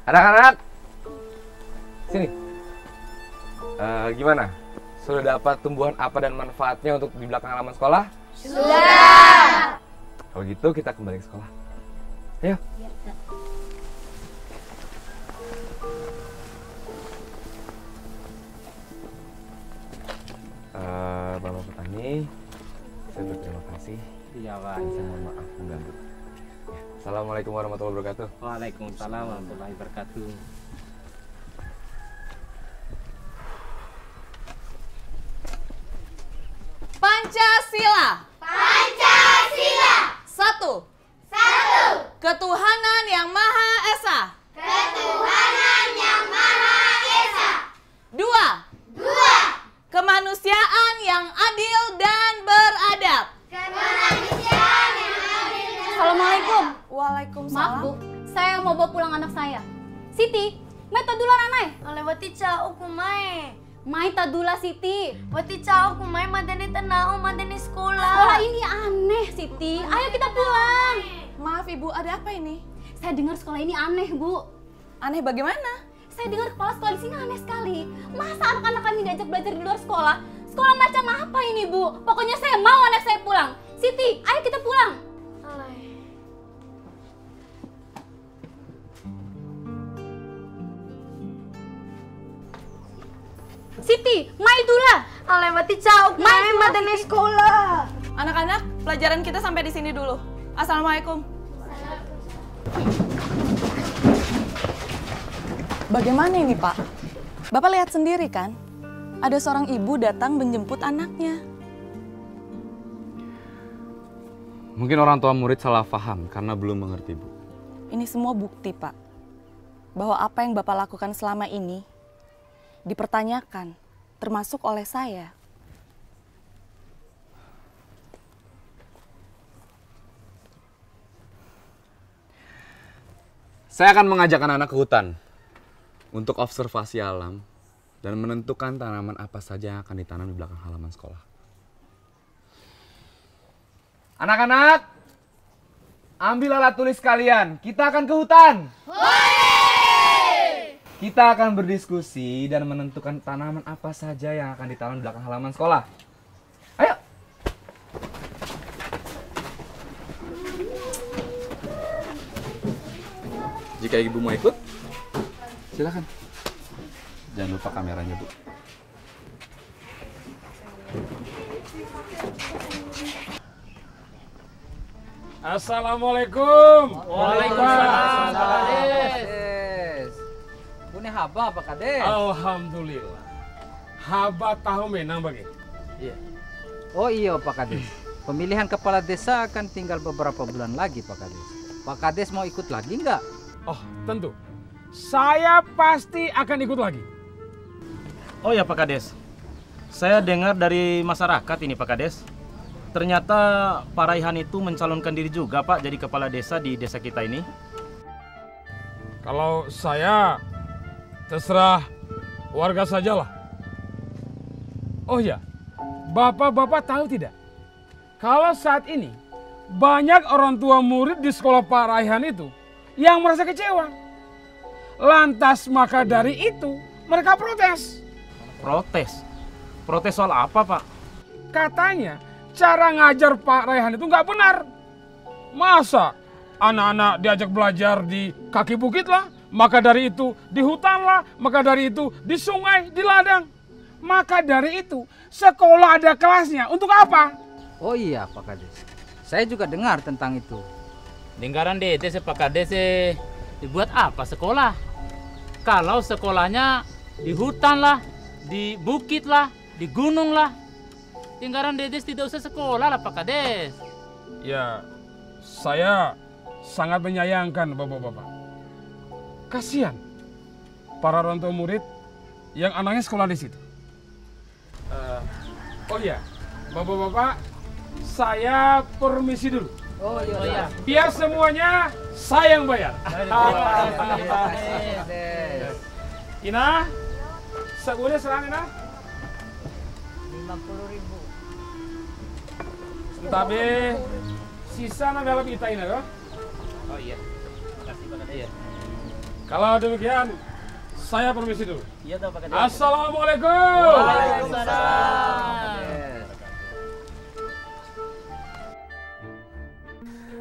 Speaker 11: Anak-anak, sini. Gimana? Sudah dapat tumbuhan apa dan manfaatnya untuk di belakang halaman sekolah?
Speaker 5: Sudah.
Speaker 11: Kalau gitu kita kembali ke sekolah. Ayo. Bapak petani, saya berterima kasih.
Speaker 15: Iya, Pak.
Speaker 11: Saya mohon maaf mengganggu. Ya, Assalamualaikum warahmatullahi wabarakatuh.
Speaker 15: Waalaikumsalam warahmatullahi wabarakatuh.
Speaker 6: Pancasila.
Speaker 5: Pancasila.
Speaker 6: 1. Ketuhanan yang Maha Esa.
Speaker 5: Ketuhanan yang Maha Esa.
Speaker 6: 2. Kemanusiaan yang adil dan beradab.
Speaker 5: Kemanusiaan yang adil dan
Speaker 8: Assalamualaikum.
Speaker 6: Waalaikumsalam.
Speaker 8: Maaf Bu, saya mau bawa pulang anak saya. Siti, mai tadular anai.
Speaker 5: Lewati cau kumai.
Speaker 8: Mai tadula Siti.
Speaker 5: Wati cau kumai madani tanau madani sekolah.
Speaker 8: Sekolah ini aneh Siti. Ayo kita pulang.
Speaker 6: Maaf Ibu, ada apa ini?
Speaker 8: Saya dengar sekolah ini aneh Bu.
Speaker 6: Aneh bagaimana?
Speaker 8: Saya dengar kepala sekolah di sini aneh sekali. Masa anak-anak kami diajak belajar di luar sekolah? Sekolah macam apa ini Bu? Pokoknya saya mau anak saya pulang. Siti, ayo kita pulang. Siti, mai dula.
Speaker 5: Alewati cau kumai madani sekolah.
Speaker 6: Anak-anak, pelajaran kita sampai di sini dulu. Assalamualaikum. Bagaimana ini, Pak? Bapak lihat sendiri kan? Ada seorang ibu datang menjemput anaknya.
Speaker 9: Mungkin orang tua murid salah paham karena belum mengerti, Bu.
Speaker 6: Ini semua bukti, Pak. Bahwa apa yang Bapak lakukan selama ini dipertanyakan, termasuk oleh saya.
Speaker 9: Saya akan mengajak anak-anak ke hutan untuk observasi alam dan menentukan tanaman apa saja yang akan ditanam di belakang halaman sekolah.
Speaker 11: Anak-anak, ambil alat tulis kalian. Kita akan ke hutan. Kita akan berdiskusi dan menentukan tanaman apa saja yang akan ditanam di belakang halaman sekolah. Ayo.
Speaker 9: Jika ibu mau ikut, silakan. Jangan lupa kameranya, Bu.
Speaker 10: Assalamualaikum.
Speaker 16: Waalaikumsalam. Punya haba Pak Kades?
Speaker 10: Alhamdulillah. Haba tahu menang bagi.
Speaker 16: Iya. Oh iya Pak Kades. Pemilihan kepala desa akan tinggal beberapa bulan lagi Pak Kades. Pak Kades mau ikut lagi nggak?
Speaker 10: Oh tentu. Saya pasti akan ikut lagi.
Speaker 17: Oh ya Pak Kades. Saya dengar dari masyarakat ini Pak Kades. Ternyata Pak Raihan itu mencalonkan diri juga Pak jadi kepala desa di desa kita ini.
Speaker 10: Kalau saya terserah warga sajalah. Oh ya, bapak-bapak tahu tidak? Kalau saat ini banyak orang tua murid di sekolah Pak Raihan itu yang merasa kecewa. Lantas maka dari itu mereka protes.
Speaker 17: Protes? Protes soal apa Pak?
Speaker 10: Katanya cara ngajar Pak Raihan itu nggak benar. Masa anak-anak diajak belajar di kaki bukit lah, maka dari itu di hutan lah, maka dari itu di sungai, di ladang. Maka dari itu sekolah ada kelasnya. Untuk apa?
Speaker 16: Oh iya Pak Kades. Saya juga dengar tentang itu.
Speaker 18: Lingkaran DT Pak Kades dibuat apa sekolah? Kalau sekolahnya di hutan lah, di bukit lah, di gunung lah. Lingkaran Dedes tidak usah sekolah lah Pak Kades.
Speaker 10: Ya, saya sangat menyayangkan bapak-bapak. Kasihan para orang tua murid yang anaknya sekolah di situ. Oh iya, bapak-bapak, saya permisi dulu.
Speaker 18: Oh iya.
Speaker 10: Biar semuanya saya yang bayar. Ina, sabunnya serang Ina. 50.000. Tapi sisa na dalam kita ini loh.
Speaker 18: Oh iya. Makasih Pak Kades.
Speaker 10: Kalau demikian, saya permisi dulu.
Speaker 18: Iya toh Pak Kades.
Speaker 10: Assalamualaikum.
Speaker 18: Waalaikumsalam.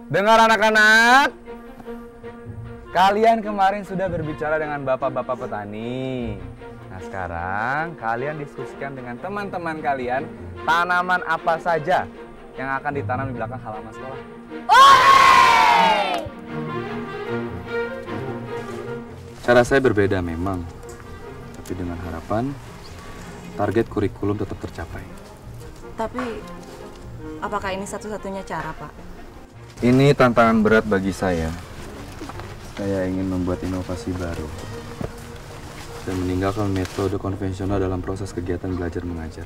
Speaker 11: Dengar anak-anak, kalian kemarin sudah berbicara dengan bapak-bapak petani. Nah sekarang kalian diskusikan dengan teman-teman kalian tanaman apa saja yang akan ditanam di belakang halaman sekolah. Cara saya berbeda memang, tapi dengan harapan target kurikulum tetap tercapai.
Speaker 6: Tapi, apakah ini satu-satunya cara, Pak?
Speaker 9: Ini tantangan berat bagi saya. Saya ingin membuat inovasi baru dan meninggalkan metode konvensional dalam proses kegiatan belajar mengajar.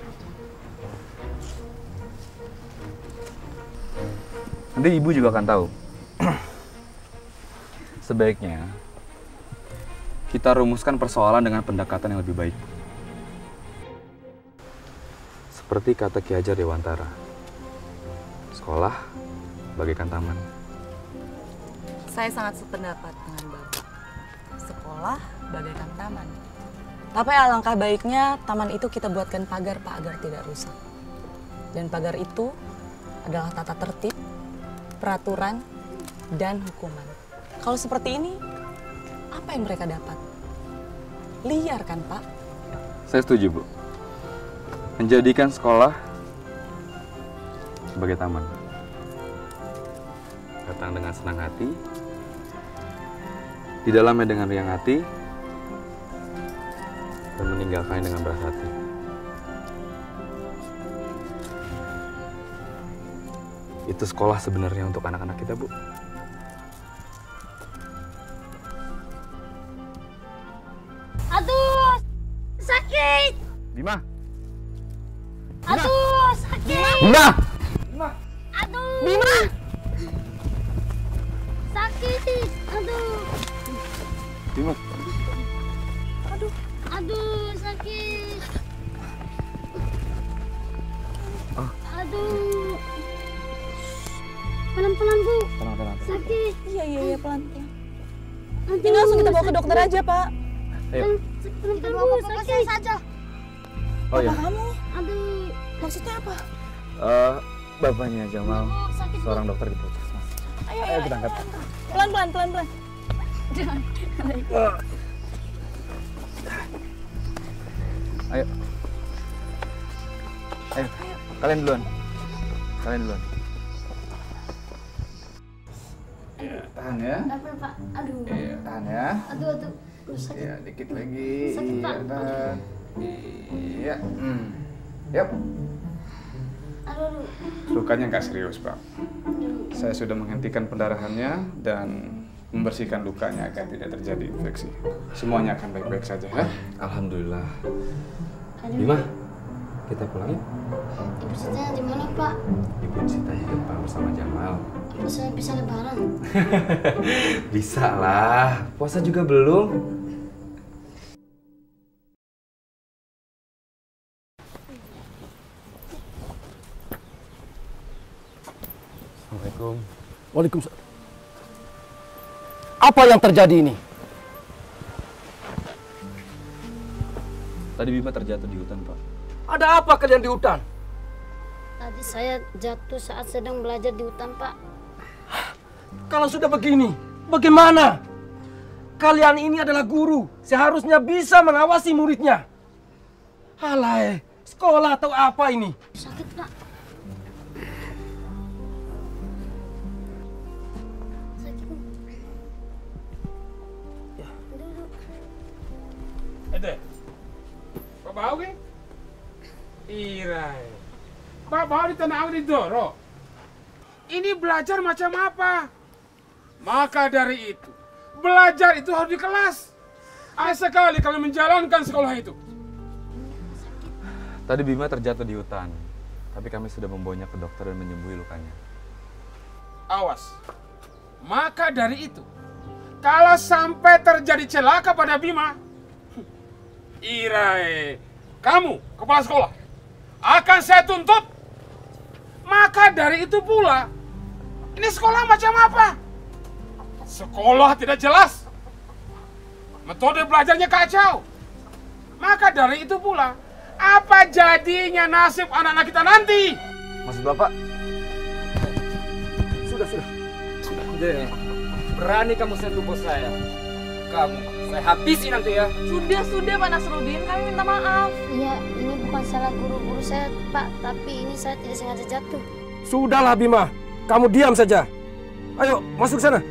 Speaker 9: Nanti ibu juga akan tahu. Sebaiknya kita rumuskan persoalan dengan pendekatan yang lebih baik. Seperti kata Ki Hajar Dewantara, sekolah bagaikan taman.
Speaker 6: Saya sangat sependapat dengan Bapak. Sekolah bagaikan taman. Tapi alangkah baiknya taman itu kita buatkan pagar, Pak, agar tidak rusak. Dan pagar itu adalah tata tertib, peraturan, dan hukuman. Kalau seperti ini, apa yang mereka dapat? Liar kan, Pak?
Speaker 9: Saya setuju, Bu. Menjadikan sekolah sebagai taman. Datang dengan senang hati, di dalamnya dengan riang hati, dan meninggalkannya dengan berat hati. Itu sekolah sebenarnya untuk anak-anak kita, Bu.
Speaker 8: Aduh, sakit.
Speaker 9: Bima.
Speaker 8: Aduh, sakit.
Speaker 9: Bima.
Speaker 8: Aduh.
Speaker 6: Bima.
Speaker 8: Sakit. Aduh.
Speaker 9: Bima.
Speaker 8: Aduh, sakit. Aduh. Pelan-pelan, Bu.
Speaker 9: Tenang.
Speaker 8: Sakit.
Speaker 6: Iya, pelan-pelan. Ini langsung kita bawa ke dokter aja, Pak.
Speaker 9: Ayo.
Speaker 8: Kita bawa ke puskesmas saja.
Speaker 9: Oh ya.
Speaker 6: Kamu?
Speaker 8: Aduh.
Speaker 6: Maksudnya apa?
Speaker 9: Bapaknya Jamal, seorang dokter di puskesmas.
Speaker 6: Ayo
Speaker 9: kita angkat.
Speaker 6: Pelan-pelan.
Speaker 9: Ayo, kalian duluan. Ya, tahan ya.
Speaker 8: Apa, Pak? Aduh.
Speaker 9: Iya, tahan ya.
Speaker 8: Aduh. Sakit.
Speaker 9: Iya, dikit lagi.
Speaker 8: Sakit, Pak.
Speaker 9: Iya, tahan. Iya. Yap.
Speaker 8: Aduh.
Speaker 10: Lukanya nggak serius, Pak. Saya sudah menghentikan pendarahannya dan membersihkan lukanya agar tidak terjadi infeksi. Semuanya akan baik-baik saja, ya?
Speaker 9: Alhamdulillah. Bima, kita pulang yuk.
Speaker 8: Ibu Sita di mana, Pak?
Speaker 9: Ibu Sita di depan bersama Jamal.
Speaker 8: Ibu saya bisa lebaran.
Speaker 9: Bisa lah, puasa juga belum. Assalamualaikum.
Speaker 13: Waalaikumsalam. Apa yang terjadi ini?
Speaker 9: Tadi Bima terjatuh di hutan, Pak.
Speaker 13: Ada apa kalian di hutan?
Speaker 8: Tadi saya jatuh saat sedang belajar di hutan, Pak.
Speaker 13: Kalau sudah begini, bagaimana? Kalian ini adalah guru, seharusnya bisa mengawasi muridnya. Alay, sekolah atau apa ini?
Speaker 8: Sakit, Pak.
Speaker 10: Ede. Pak bau ke? Irai. Pak bau di tanah awal di Doro. Ini belajar macam apa? Maka dari itu, belajar itu harus di kelas. Ayah sekali kalau menjalankan sekolah itu.
Speaker 9: Tadi Bima terjatuh di hutan, tapi kami sudah membawanya ke dokter dan menyembuhi lukanya.
Speaker 10: Awas. Maka dari itu, kalau sampai terjadi celaka pada Bima, Irai, kamu kepala sekolah akan saya tuntut. Maka dari itu pula, ini sekolah macam apa? Sekolah tidak jelas, metode belajarnya kacau. Maka dari itu pula, apa jadinya nasib anak-anak kita nanti?
Speaker 9: Maksud Bapak?
Speaker 13: Sudah. Berani kamu sentuh bos saya. Saya habisi nanti ya.
Speaker 6: Sudah Pak Nasruddin, kami minta maaf.
Speaker 19: Iya, ini bukan salah guru-guru saya, Pak, tapi ini saya tidak sengaja jatuh.
Speaker 13: Sudahlah Bima, kamu diam saja. Ayo, masuk sana.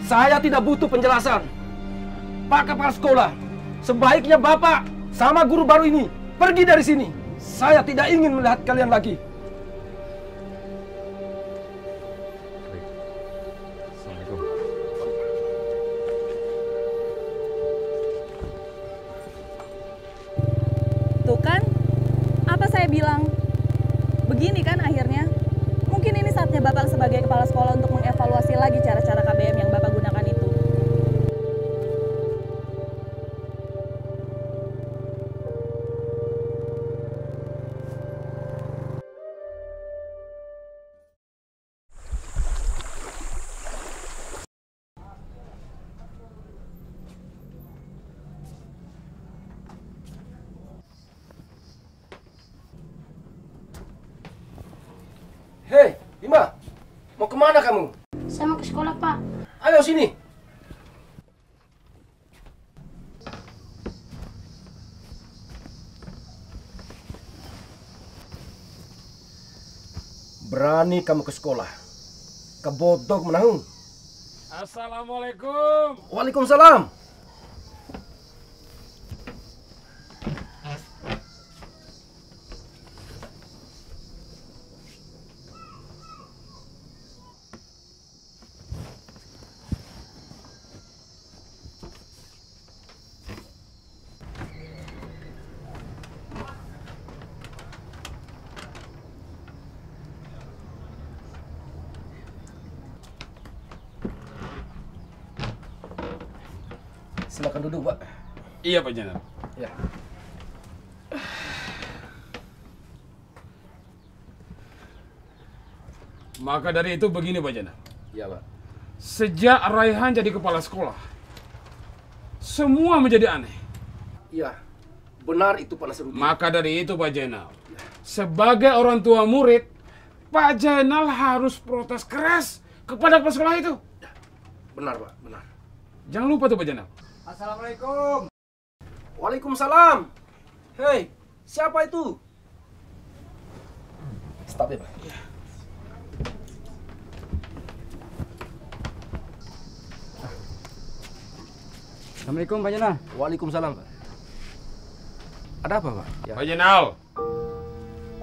Speaker 13: Saya tidak butuh penjelasan. Pak Kepala Sekolah, sebaiknya Bapak sama guru baru ini pergi dari sini. Saya tidak ingin melihat kalian lagi.
Speaker 9: Assalamualaikum.
Speaker 6: Tuh kan, apa saya bilang? Begini kan akhirnya. Mungkin ini saatnya Bapak sebagai kepala sekolah untuk mengevaluasi lagi cara-cara KBM yang Bapak gunakan itu.
Speaker 13: Hei, Bima, mau kemana kamu?
Speaker 19: Saya mau ke sekolah, Pak.
Speaker 13: Ayo sini. Berani kamu ke sekolah. Kebodok menahung.
Speaker 10: Assalamualaikum.
Speaker 13: Waalaikumsalam. Silakan duduk, Pak.
Speaker 10: Iya, Pak Jenderal.
Speaker 13: Ya.
Speaker 10: Maka dari itu begini, Pak Jenderal.
Speaker 13: Iya, Pak.
Speaker 10: Sejak Raihan jadi kepala sekolah, semua menjadi aneh.
Speaker 13: Iya, benar itu Pak Nasruddin.
Speaker 10: Maka dari itu, Pak Jenderal, sebagai orang tua murid, Pak Jenderal harus protes keras kepada kepala sekolah itu.
Speaker 13: Benar, Pak, benar.
Speaker 10: Jangan lupa tuh, Pak Jenderal.
Speaker 13: Assalamualaikum. Waalaikumsalam. Hei, siapa itu? Stop ya, Pak.
Speaker 7: Assalamualaikum Pak Jenal.
Speaker 13: Waalaikumsalam, Pak. Ada apa, Pak? Ya.
Speaker 10: Pak Jenal,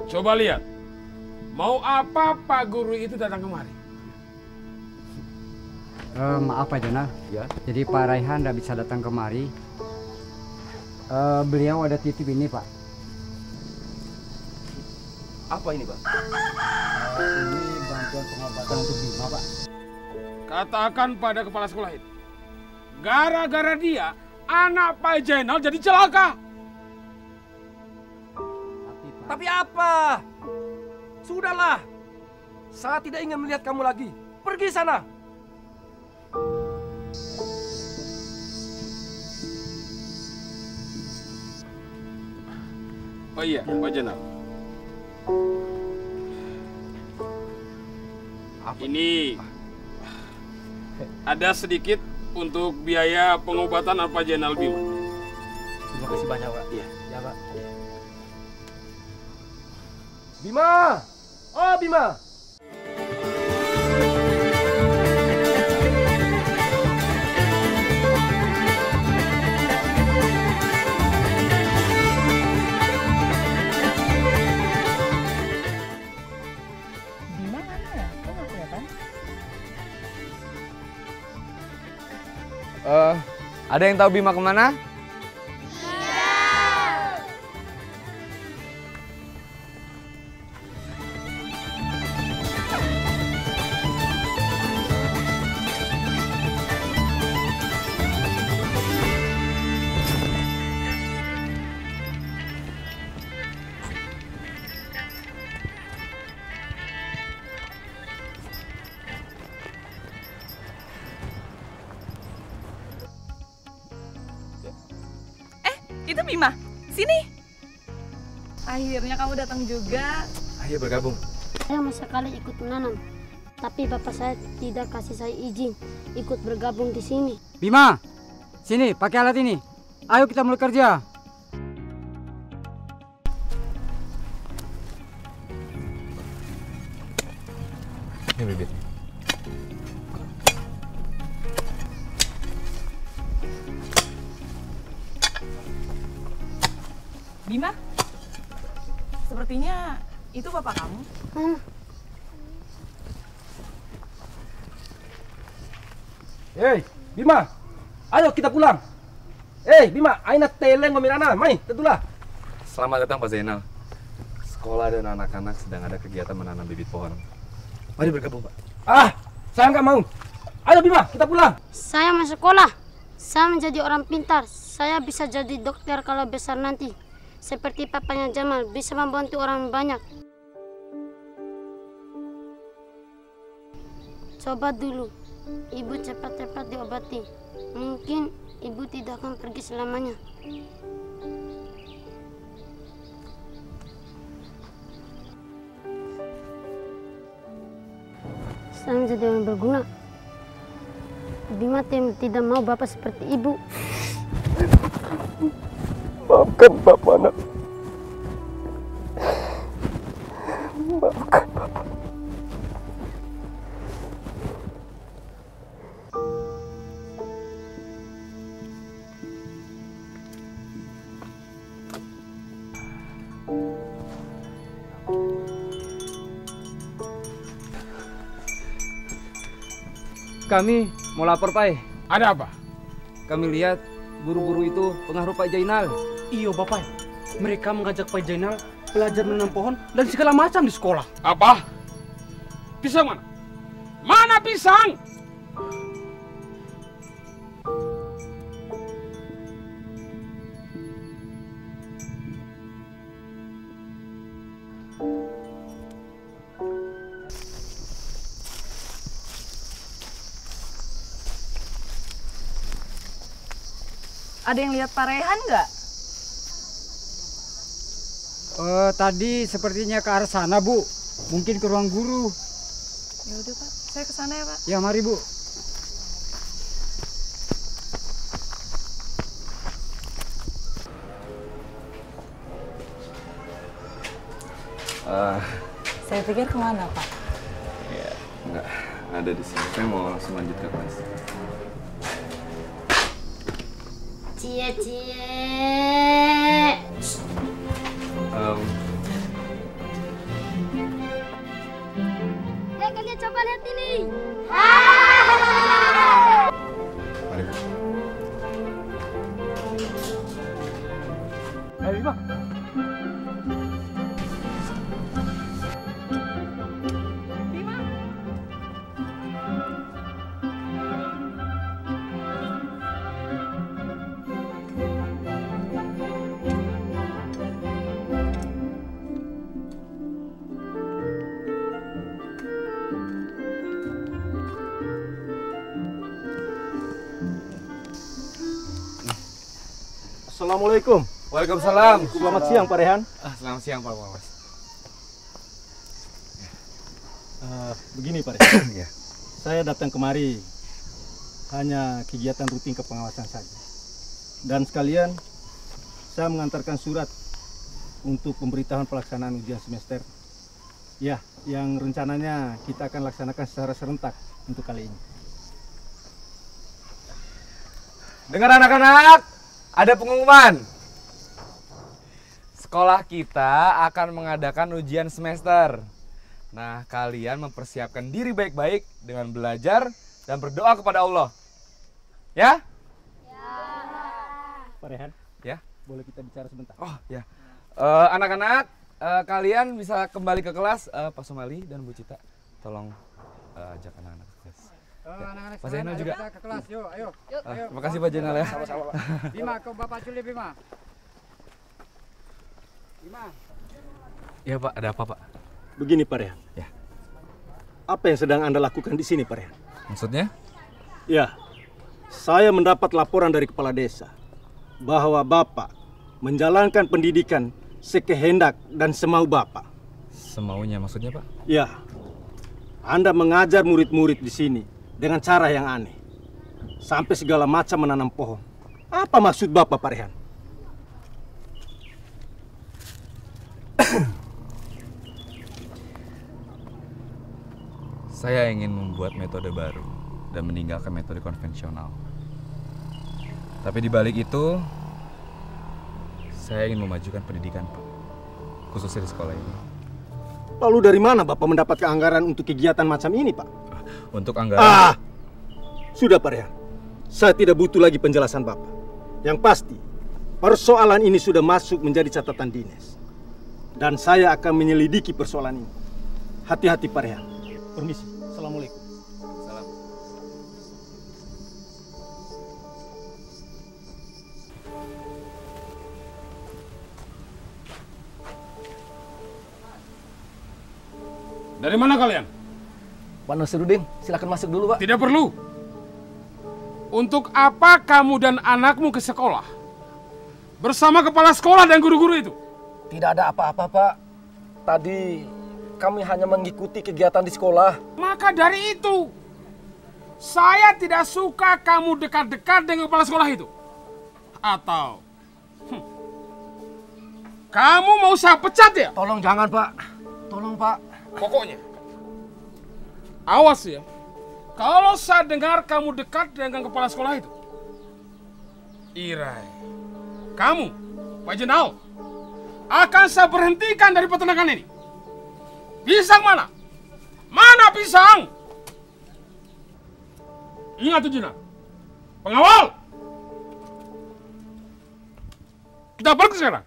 Speaker 10: coba lihat. Mau apa Pak Guru itu datang kemari?
Speaker 7: Maaf Pak Jenal.
Speaker 13: Ya.
Speaker 7: Jadi Pak Raihan tidak bisa datang kemari. Beliau ada titip ini, Pak.
Speaker 13: Apa ini, Pak?
Speaker 7: Ini bantuan pengobatan untuk Bima, Pak.
Speaker 10: Katakan pada kepala sekolah itu, gara-gara dia, anak Pak Jenal jadi celaka.
Speaker 13: Tapi apa? Sudahlah. Saya tidak ingin melihat kamu lagi. Pergi sana.
Speaker 10: Oh iya, Pak Jenal. Ini ada sedikit untuk biaya pengobatan Pak Jenal Bima.
Speaker 13: Terima kasih banyak, Pak.
Speaker 10: Iya.
Speaker 13: Ya, Pak. Bima, Oh Bima.
Speaker 6: Bima mana ya? Kok nggak kelihatan?
Speaker 11: Ada yang tahu Bima kemana?
Speaker 6: Itu Bima, sini. Akhirnya kamu datang juga.
Speaker 11: Ayo bergabung.
Speaker 19: Saya mau sekali ikut menanam, tapi bapak saya tidak kasih saya izin ikut bergabung di sini.
Speaker 14: Bima, sini pakai alat ini. Ayo kita mulai kerja.
Speaker 11: Ini bibitnya.
Speaker 6: Bima, sepertinya itu bapak kamu.
Speaker 13: Hei, Bima. Ayo kita pulang. Bima, aina teleng ngominana, mai, tetulah.
Speaker 11: Selamat datang Pak Zainal. Sekolah dan anak-anak sedang ada kegiatan menanam bibit pohon. Mari bergabung, Pak.
Speaker 13: Saya nggak mau. Ayo Bima, kita pulang.
Speaker 19: Saya mau sekolah. Saya menjadi orang pintar. Saya bisa jadi dokter kalau besar nanti. Seperti papanya Jamal, bisa membantu orang banyak. Coba dulu, ibu cepat-cepat diobati. Mungkin ibu tidak akan pergi selamanya. Saya menjadi orang berguna. Bima tidak mau bapak seperti ibu.
Speaker 13: Maafkan Bapak, nak. Maafkan Bapak.
Speaker 7: Kami mau lapor, Pak.
Speaker 10: Ada apa?
Speaker 7: Kami lihat guru-guru itu pengaruh Pak Jainal.
Speaker 3: Iyo Bapak, mereka mengajak Pak Jainal belajar menanam pohon dan segala macam di sekolah.
Speaker 10: Apa? Pisang mana? Mana pisang?
Speaker 6: Ada yang lihat Pak Rehan nggak?
Speaker 14: Tadi sepertinya ke arah sana, Bu. Mungkin ke ruang guru.
Speaker 6: Ya udah Pak, saya ke sana ya Pak.
Speaker 14: Ya mari, Bu.
Speaker 6: Saya pikir kemana Pak?
Speaker 11: Ya, enggak ada di sini. Saya mau langsung lanjut ke kelas.
Speaker 19: Cie. Kalian coba lihat ini.
Speaker 11: Mari.
Speaker 13: Ayo Bima.
Speaker 2: Assalamualaikum.
Speaker 11: Waalaikumsalam.
Speaker 2: Selamat siang Pak Rehan.
Speaker 11: Selamat siang Pak Wawas.
Speaker 2: Begini Pak Rehan.
Speaker 11: Ya.
Speaker 2: Saya datang kemari hanya kegiatan rutin kepengawasan saja. Dan sekalian saya mengantarkan surat untuk pemberitahuan pelaksanaan ujian semester Ya, yang rencananya kita akan laksanakan secara serentak untuk kali ini.
Speaker 11: Dengar anak-anak, ada pengumuman. Sekolah kita akan mengadakan ujian semester. Nah, kalian mempersiapkan diri baik-baik dengan belajar dan berdoa kepada Allah. Ya?
Speaker 2: Pak Rehan,
Speaker 11: Ya?
Speaker 2: boleh kita bicara sebentar?
Speaker 11: Oh, ya. Anak-anak, kalian bisa kembali ke kelas. Pak Somali dan Bu Cita, tolong ajak anak-anak ke kelas.
Speaker 16: Anak-anak
Speaker 11: Pak Zainal juga.
Speaker 16: ke kelas, yuk, ayo.
Speaker 11: Terima kasih Pak Zainal ya.
Speaker 16: Sama-sama, Pak. Bima, ke Bapak Culi, Bima. Bima.
Speaker 11: Ya Pak, ada apa Pak?
Speaker 2: Begini Pak Rehan.
Speaker 11: Ya.
Speaker 2: Apa yang sedang Anda lakukan di sini Pak Rehan?
Speaker 11: Maksudnya?
Speaker 2: Ya, saya mendapat laporan dari kepala desa bahwa Bapak menjalankan pendidikan sekehendak dan semau Bapak.
Speaker 11: Semaunya maksudnya Pak?
Speaker 2: Ya, Anda mengajar murid-murid di sini dengan cara yang aneh. Sampai segala macam menanam pohon. Apa maksud Bapak Pak Rehan?
Speaker 11: Saya ingin membuat metode baru dan meninggalkan metode konvensional. Tapi di balik itu, saya ingin memajukan pendidikan, Pak. Khususnya di sekolah ini.
Speaker 2: Lalu dari mana Bapak mendapatkan anggaran untuk kegiatan macam ini, Pak?
Speaker 11: Untuk anggaran...
Speaker 2: Sudah, Pak Rehan. Saya tidak butuh lagi penjelasan Bapak. Yang pasti, persoalan ini sudah masuk menjadi catatan dinas. Dan saya akan menyelidiki persoalan ini. Hati-hati, Pak Rehan. Permisi. Assalamualaikum.
Speaker 11: Salam.
Speaker 10: Dari mana kalian?
Speaker 13: Pak Nasruddin, silakan masuk dulu, Pak.
Speaker 10: Tidak perlu. Untuk apa kamu dan anakmu ke sekolah? Bersama kepala sekolah dan guru-guru itu?
Speaker 13: Tidak ada apa-apa, Pak. Tadi kami hanya mengikuti kegiatan di sekolah.
Speaker 10: Maka dari itu, saya tidak suka kamu dekat-dekat dengan kepala sekolah itu. Atau, kamu mau saya pecat ya?
Speaker 13: Tolong jangan, Pak. Tolong, Pak.
Speaker 10: Pokoknya, awas ya. Kalau saya dengar kamu dekat dengan kepala sekolah itu, Irai, kamu, Pak Jenal, akan saya berhentikan dari peternakan ini. Pisang mana? Mana pisang? Ingat tuh Jina, pengawal. Kita pergi sekarang.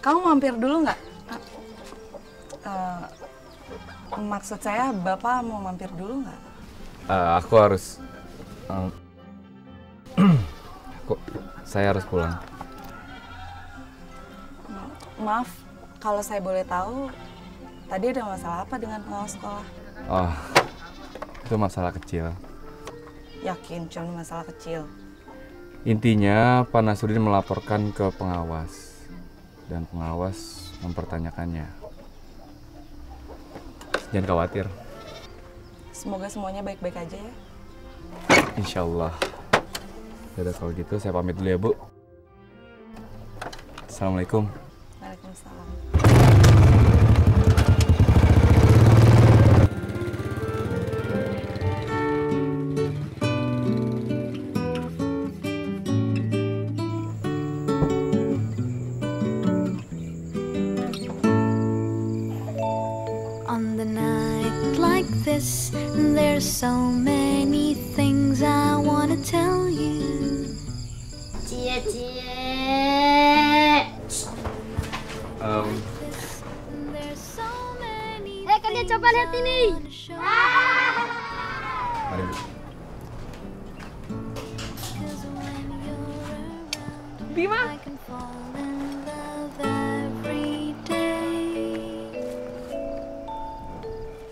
Speaker 6: Kamu mampir dulu nggak? Maksud saya, Bapak mau mampir dulu nggak?
Speaker 11: Aku harus... saya harus pulang.
Speaker 6: Maaf, kalau saya boleh tahu, tadi ada masalah apa dengan pengawas sekolah?
Speaker 11: Oh, itu masalah kecil.
Speaker 6: Yakin, cuma masalah kecil.
Speaker 11: Intinya, Pak Nasruddin melaporkan ke pengawas. Dan pengawas mempertanyakannya. Jangan khawatir.
Speaker 6: Semoga semuanya baik-baik aja ya.
Speaker 11: Insya Allah. Yaudah kalau gitu saya pamit dulu ya Bu. Assalamualaikum.
Speaker 6: Waalaikumsalam.
Speaker 5: On the night like this, there's so many things I wanna tell you.
Speaker 19: Cie, cie. Kalian coba lihat ini.
Speaker 11: Mari Bu.
Speaker 6: Bima.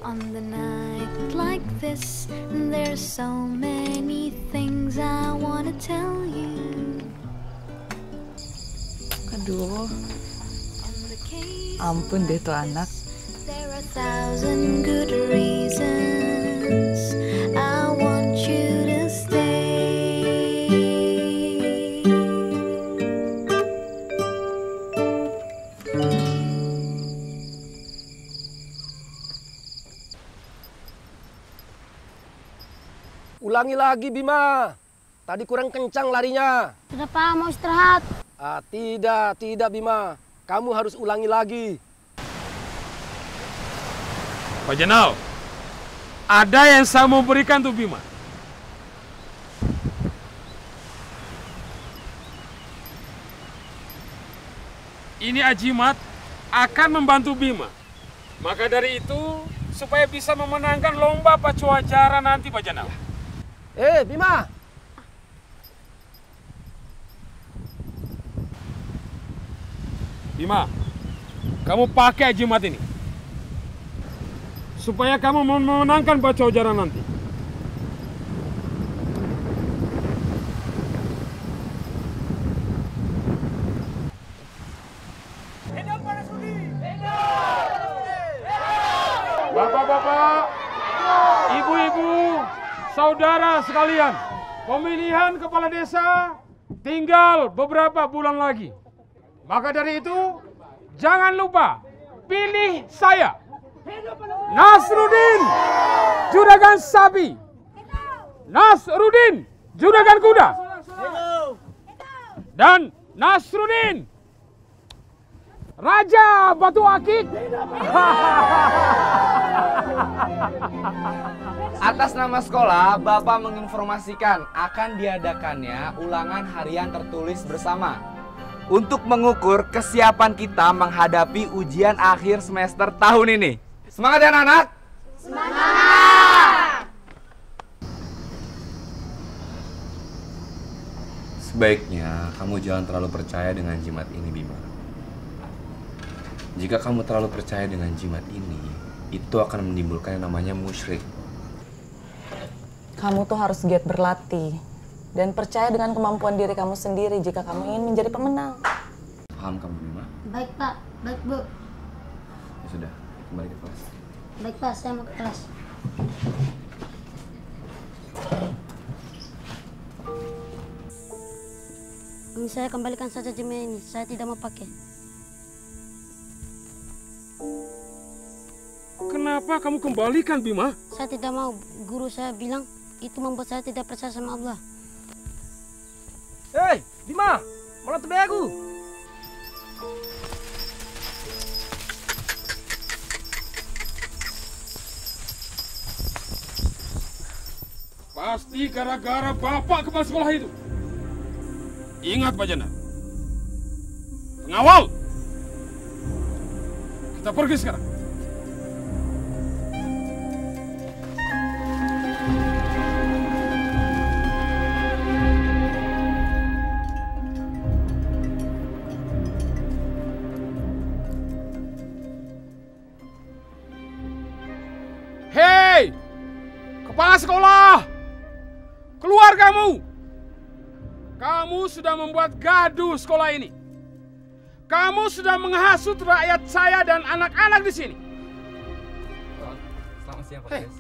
Speaker 5: On the night like this, there's so many things I wanna tell you.
Speaker 6: Aduh, ampun deh tuh anak.
Speaker 5: 1,000 good reasons I want you to stay.
Speaker 13: Ulangi lagi Bima. Tadi kurang kencang larinya.
Speaker 19: Sudah Pak, mau istirahat.
Speaker 13: Tidak Bima. Kamu harus ulangi lagi.
Speaker 10: Pak Jenal, ada yang saya mau berikan tuh Bima. Ini ajimat akan membantu Bima. Maka dari itu, supaya bisa memenangkan lomba pacu acara nanti Pak Jenal.
Speaker 13: Bima.
Speaker 10: Bima, kamu pakai ajimat ini. Supaya kamu memenangkan pacu acara nanti. Bapak-bapak, ibu-ibu, saudara sekalian, pemilihan kepala desa tinggal beberapa bulan lagi. Maka dari itu, jangan lupa pilih saya, Nasruddin, juragan sapi. Nasruddin, juragan kuda. Dan Nasruddin, Raja Batu Akik.
Speaker 11: Atas nama sekolah, Bapak menginformasikan akan diadakannya ulangan harian tertulis bersama untuk mengukur kesiapan kita menghadapi ujian akhir semester tahun ini. Semangat ya anak-anak!
Speaker 5: Semangat!
Speaker 9: Sebaiknya kamu jangan terlalu percaya dengan jimat ini, Bima. Jika kamu terlalu percaya dengan jimat ini, itu akan menimbulkan yang namanya musyrik.
Speaker 6: Kamu tuh harus giat berlatih dan percaya dengan kemampuan diri kamu sendiri jika kamu ingin menjadi pemenang.
Speaker 9: Paham kamu, Bima?
Speaker 19: Baik Pak, baik Bu.
Speaker 9: Ya sudah, kembali ke kelas.
Speaker 19: Baik Pak, saya mau ke kelas. Ini saya kembalikan saja jimat ini, saya tidak mau pakai.
Speaker 10: Kenapa kamu kembalikan, Bima?
Speaker 19: Saya tidak mau, guru saya bilang itu membuat saya tidak percaya sama Allah.
Speaker 13: Hei, Bima, mana tuh begu?
Speaker 10: Pasti gara-gara bapak kepala sekolah itu. Ingat Pak Jana. Pengawal. Kita pergi sekarang. Hei! Kepala sekolah! Keluar kamu! Kamu sudah membuat gaduh sekolah ini. Kamu sudah menghasut rakyat saya dan anak-anak di sini.
Speaker 11: Selamat siang, Pak Kades.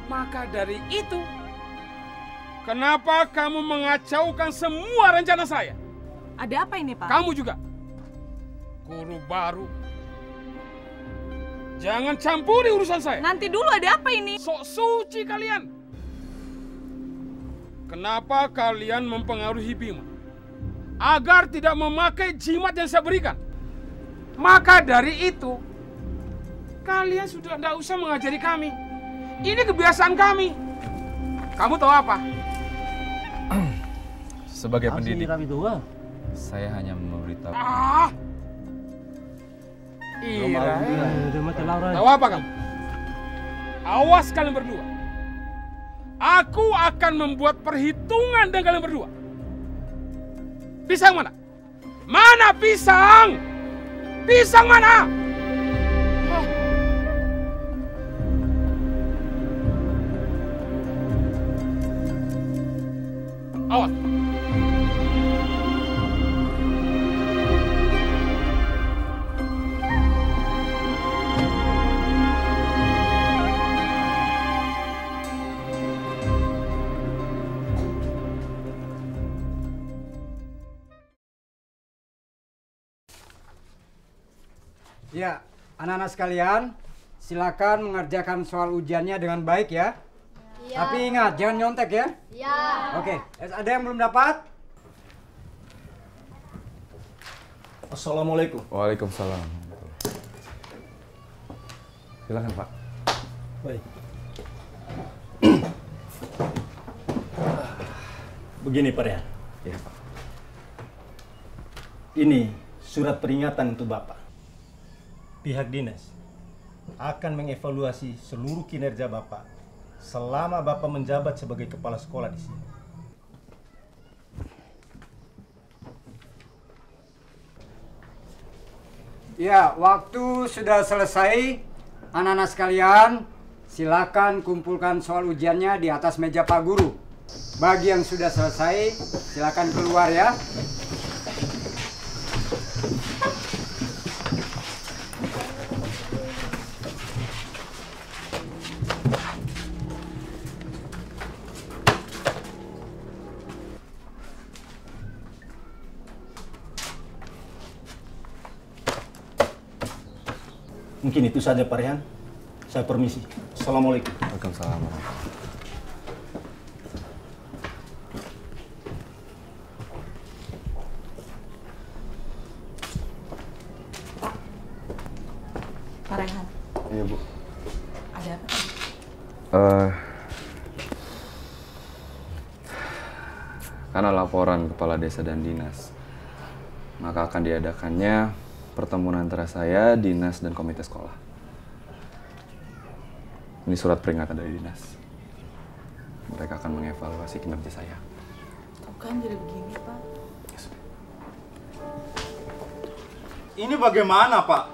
Speaker 10: Maka dari itu, kenapa kamu mengacaukan semua rencana saya?
Speaker 4: Ada apa ini, Pak?
Speaker 10: Kamu juga. Guru baru. Jangan campuri urusan saya.
Speaker 4: Nanti dulu, ada apa ini?
Speaker 10: Sok suci kalian. Kenapa kalian mempengaruhi Bima agar tidak memakai jimat yang saya berikan? Maka dari itu, kalian sudah tidak usah mengajari kami. Ini kebiasaan kami. Kamu tahu apa?
Speaker 9: Sebagai pendidik, saya hanya memberitahu.
Speaker 10: Ira. Tahu apa kamu? Awas kalian berdua. Aku akan membuat perhitungan dengan kalian berdua. Pisang mana? Mana pisang? Pisang mana? Awas.
Speaker 7: Ya, anak-anak sekalian, silakan mengerjakan soal ujiannya dengan baik ya.
Speaker 19: Iya.
Speaker 7: Tapi ingat, jangan nyontek ya.
Speaker 19: Iya.
Speaker 7: Oke, ada yang belum dapat?
Speaker 2: Assalamualaikum.
Speaker 9: Waalaikumsalam. Silakan Pak.
Speaker 2: Baik. Begini Pak Rehan.
Speaker 9: Iya Pak.
Speaker 2: Ini surat peringatan untuk Bapak. Pihak dinas akan mengevaluasi seluruh kinerja Bapak selama Bapak menjabat sebagai kepala sekolah di sini.
Speaker 7: Ya, waktu sudah selesai. Anak-anak sekalian, silakan kumpulkan soal ujiannya di atas meja Pak Guru. Bagi yang sudah selesai, silakan keluar ya.
Speaker 2: Mungkin itu saja Pak Rehan. Saya permisi. Assalamualaikum.
Speaker 9: Waalaikumsalam.
Speaker 4: Pak Rehan.
Speaker 9: Iya Bu.
Speaker 4: Ada apa?
Speaker 9: Karena laporan kepala desa dan dinas, maka akan diadakannya pertemuan antara saya, dinas, dan komite sekolah. Ini surat peringatan dari dinas. Mereka akan mengevaluasi kinerja saya.
Speaker 4: Tuh kan jadi begini, Pak.
Speaker 1: Ini bagaimana, Pak?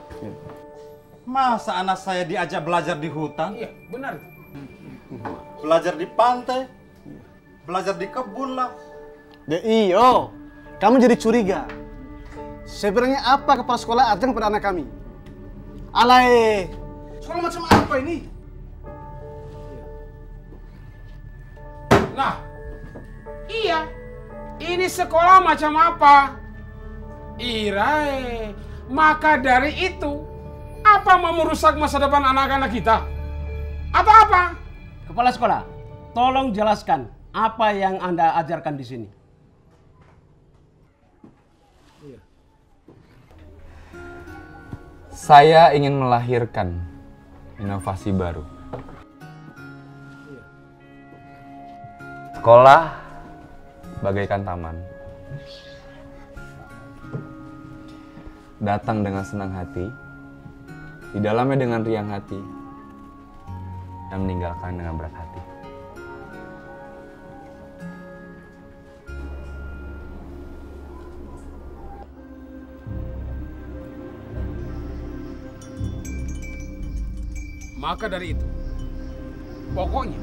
Speaker 1: Masa anak saya diajak belajar di hutan?
Speaker 10: Iya, benar.
Speaker 1: Belajar di pantai? Belajar di kebun lah.
Speaker 20: Iyo, kamu jadi curiga. Sebenarnya apa kepala sekolah ajarkan pada anak kami? Alay, sekolah macam apa ini?
Speaker 10: Nah, iya. Ini sekolah macam apa? Irai. Maka dari itu, apa mau merusak masa depan anak-anak kita? Atau apa?
Speaker 13: Kepala sekolah, tolong jelaskan apa yang Anda ajarkan di sini.
Speaker 9: Saya ingin melahirkan inovasi baru. Sekolah bagaikan taman. Datang dengan senang hati, di dalamnya dengan riang hati, dan meninggalkan dengan berat hati.
Speaker 10: Maka dari itu, pokoknya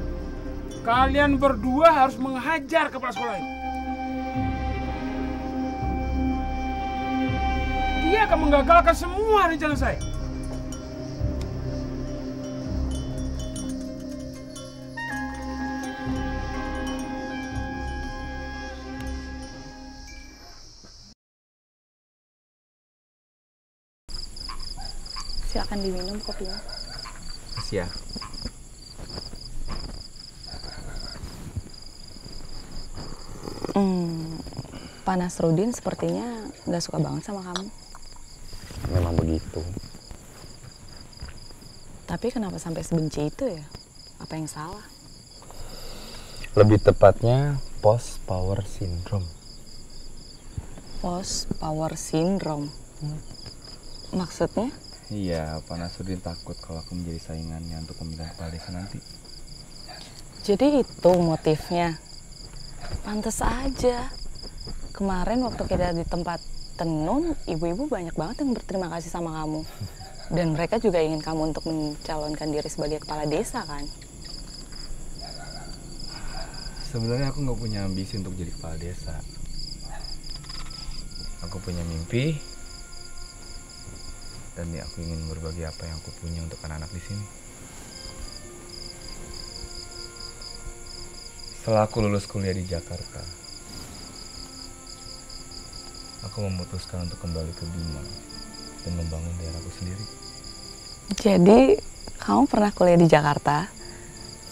Speaker 10: kalian berdua harus menghajar kepala sekolah ini. Dia akan menggagalkan semua rencana saya.
Speaker 6: Silakan diminum kopinya.
Speaker 9: Ya.
Speaker 6: Pak Nasruddin sepertinya nggak suka banget sama kamu.
Speaker 9: Memang begitu.
Speaker 6: Tapi kenapa sampai sebenci itu ya? Apa yang salah?
Speaker 9: Lebih tepatnya post power syndrome.
Speaker 6: Post power syndrome. Maksudnya?
Speaker 9: Iya, Pak Nasruddin takut kalau aku menjadi saingannya untuk pemilihan kepala desa nanti.
Speaker 6: Jadi itu motifnya. Pantes aja. Kemarin waktu kita di tempat tenun, ibu-ibu banyak banget yang berterima kasih sama kamu. Dan mereka juga ingin kamu untuk mencalonkan diri sebagai kepala desa kan?
Speaker 9: Sebenarnya aku nggak punya ambisi untuk jadi kepala desa. Aku punya mimpi. Dan aku ingin berbagi apa yang aku punya untuk anak-anak di sini. Setelah aku lulus kuliah di Jakarta, aku memutuskan untuk kembali ke Bima dan membangun daerahku sendiri.
Speaker 6: Jadi, kamu pernah kuliah di Jakarta,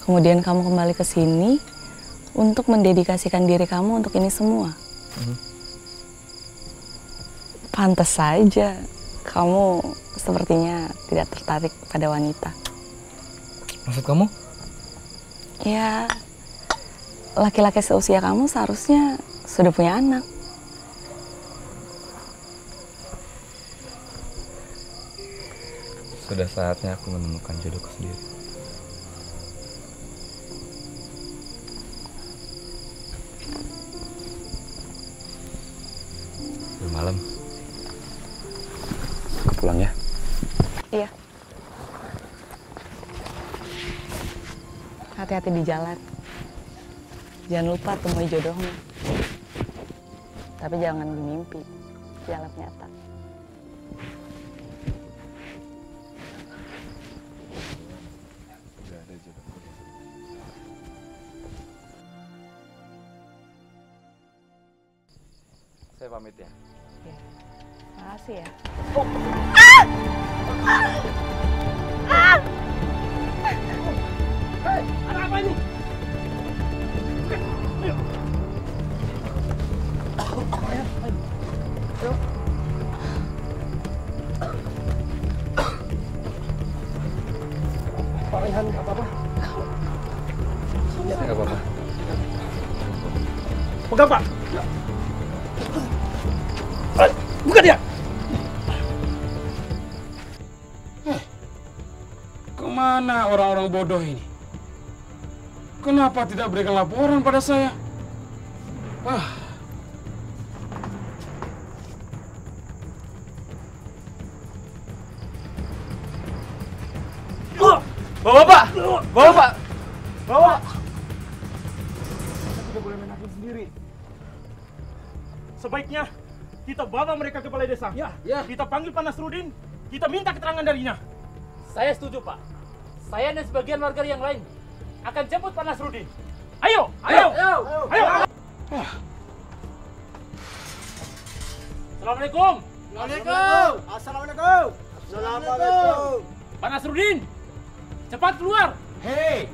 Speaker 6: kemudian kamu kembali ke sini untuk mendedikasikan diri kamu untuk ini semua. Pantes saja, kamu sepertinya tidak tertarik pada wanita.
Speaker 9: Maksud kamu?
Speaker 6: Ya, laki-laki seusia kamu seharusnya sudah punya anak.
Speaker 9: Sudah saatnya aku menemukan jodohku sendiri. Udah malam. Aku pulang ya.
Speaker 6: Iya. Hati-hati di jalan. Jangan lupa temui jodohmu. Tapi jangan bermimpi, jalan nyata.
Speaker 9: Saya pamit ya.
Speaker 6: Ya. Makasih ya.
Speaker 13: Hei, ada apa ini? Pak Rehan, apa-apa?
Speaker 9: Nggak apa-apa.
Speaker 13: Pegang, Pak. Buka dia.
Speaker 10: Kemana orang-orang bodoh ini? Kenapa tidak berikan laporan pada saya?
Speaker 11: Bapak! Bapak!
Speaker 13: Bawa! Kita tidak boleh main hakim sendiri. Sebaiknya kita bawa mereka ke balai desa. Ya. Kita panggil Pak Nasruddin. Kita minta keterangan darinya.
Speaker 18: Saya setuju, Pak. Saya dan sebagian warga yang lain akan jemput Pak Nasruddin.
Speaker 13: Ayo!
Speaker 18: Assalamualaikum.
Speaker 13: Assalamualaikum.
Speaker 18: Pak Nasruddin, cepat keluar.
Speaker 10: Hei,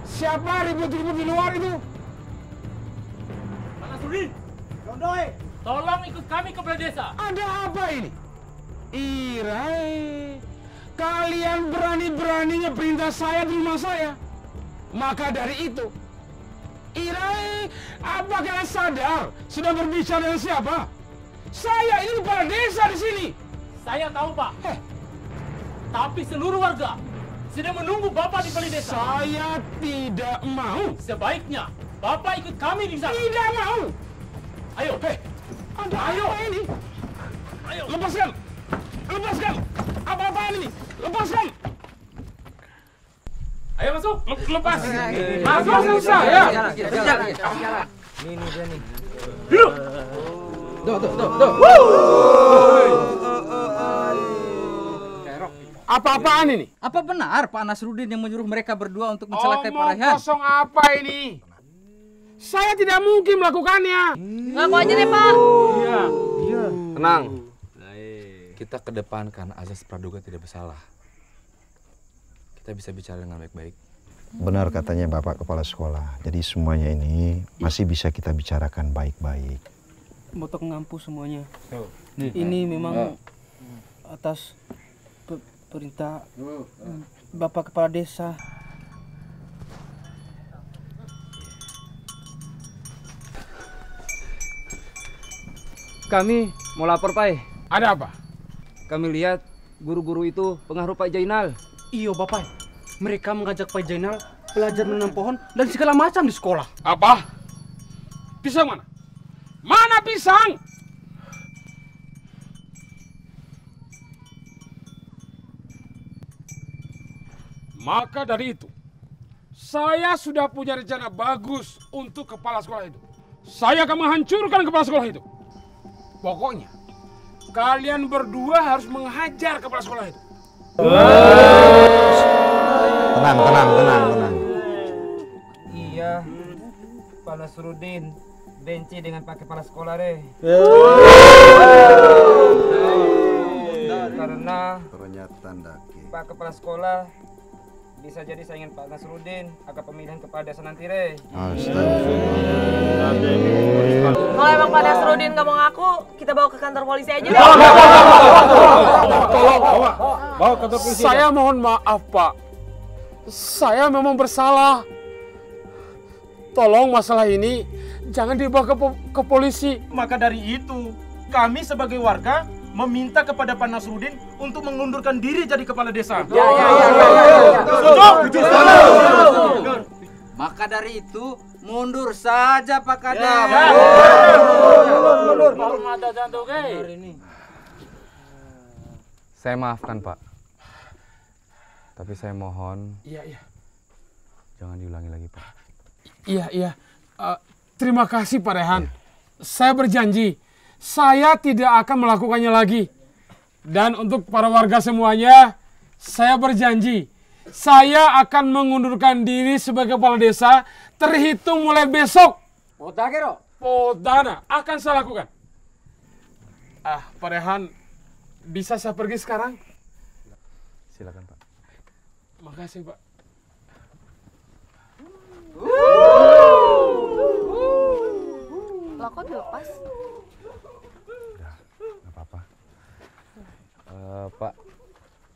Speaker 10: siapa ribut-ribut di luar itu?
Speaker 18: Pak Nasruddin,
Speaker 13: Londoy,
Speaker 18: tolong ikut kami ke balai desa.
Speaker 10: Ada apa ini? Irai, kalian berani-beraninya perintah saya di rumah saya. Maka dari itu, Irai, apa kalian sadar sudah berbicara dengan siapa? Saya ini kepala desa di sini.
Speaker 18: Saya tahu, Pak. Tapi seluruh warga sedang menunggu Bapak di balai desa.
Speaker 10: Saya tidak mau.
Speaker 18: Sebaiknya Bapak ikut kami di sana.
Speaker 10: Tidak mau.
Speaker 18: Ayo.
Speaker 10: Ada apa ini?
Speaker 18: Ayo.
Speaker 10: Lepaskan. Lepaskan. Apa-apaan ini? Lepaskan.
Speaker 18: Ayo masuk.
Speaker 10: Lepas.
Speaker 18: Masuk saya.
Speaker 14: Ini dia nih.
Speaker 18: Duduk.
Speaker 14: Tuh.
Speaker 10: Apa-apaan ini?
Speaker 16: Apa benar Pak Nasruddin yang menyuruh mereka berdua untuk mencelakai Pak Rehan?
Speaker 10: Kosong apa ini? Saya tidak mungkin melakukannya.
Speaker 6: Ngaku aja deh, Pak.
Speaker 10: Iya.
Speaker 9: Tenang. Kita kedepankan azas praduga tidak bersalah. Kita bisa bicara dengan baik-baik.
Speaker 2: Benar katanya Bapak Kepala Sekolah. Jadi semuanya ini masih bisa kita bicarakan baik-baik.
Speaker 3: Botok ngampus semuanya. Ini memang atas perintah Bapak Kepala Desa.
Speaker 7: Kami mau lapor, Pak.
Speaker 10: Ada apa?
Speaker 7: Kami lihat guru-guru itu pengaruh Pak Jainal.
Speaker 3: Iyo, Bapak. Mereka mengajak Pak Jainal belajar menanam pohon dan segala macam di sekolah.
Speaker 10: Apa? Pisang mana? Mana pisang? Maka dari itu, saya sudah punya rencana bagus untuk kepala sekolah itu. Saya akan menghancurkan kepala sekolah itu. Pokoknya, kalian berdua harus menghajar kepala sekolah itu.
Speaker 2: Tenang.
Speaker 16: Iya, Pak Nasruddin benci dengan Pak Kepala Sekolah deh.
Speaker 7: Karena
Speaker 20: pernyataan Daki.
Speaker 7: Pak Kepala Sekolah bisa jadi saingan Pak Nasruddin akan pemilihan kepala desa nanti, Re.
Speaker 6: Kalau emang Pak Nasruddin nggak mau ngaku, kita bawa ke kantor polisi aja deh.
Speaker 10: Tolong, bawa kantor polisi. Saya mohon maaf, Pak. Saya memang bersalah. Tolong masalah ini jangan dibawa ke polisi.
Speaker 17: Maka dari itu, kami sebagai warga meminta kepada Pak Nasruddin untuk mengundurkan diri jadi kepala desa.
Speaker 16: Maka dari itu mundur saja Pak Kades.
Speaker 11: Saya maafkan Pak. Tapi saya mohon.
Speaker 10: Iya.
Speaker 11: Jangan diulangi lagi Pak.
Speaker 10: Iya. Terima kasih Pak Rehan. Saya berjanji. Saya tidak akan melakukannya lagi. Dan untuk para warga semuanya, saya berjanji. Saya akan mengundurkan diri sebagai kepala desa terhitung mulai besok. Podana akan saya lakukan. Pak Rehan, bisa saya pergi sekarang?
Speaker 11: Silakan Pak.
Speaker 10: Makasih Pak.
Speaker 19: Lah kok dilepas?
Speaker 11: Nggak apa-apa. Pak,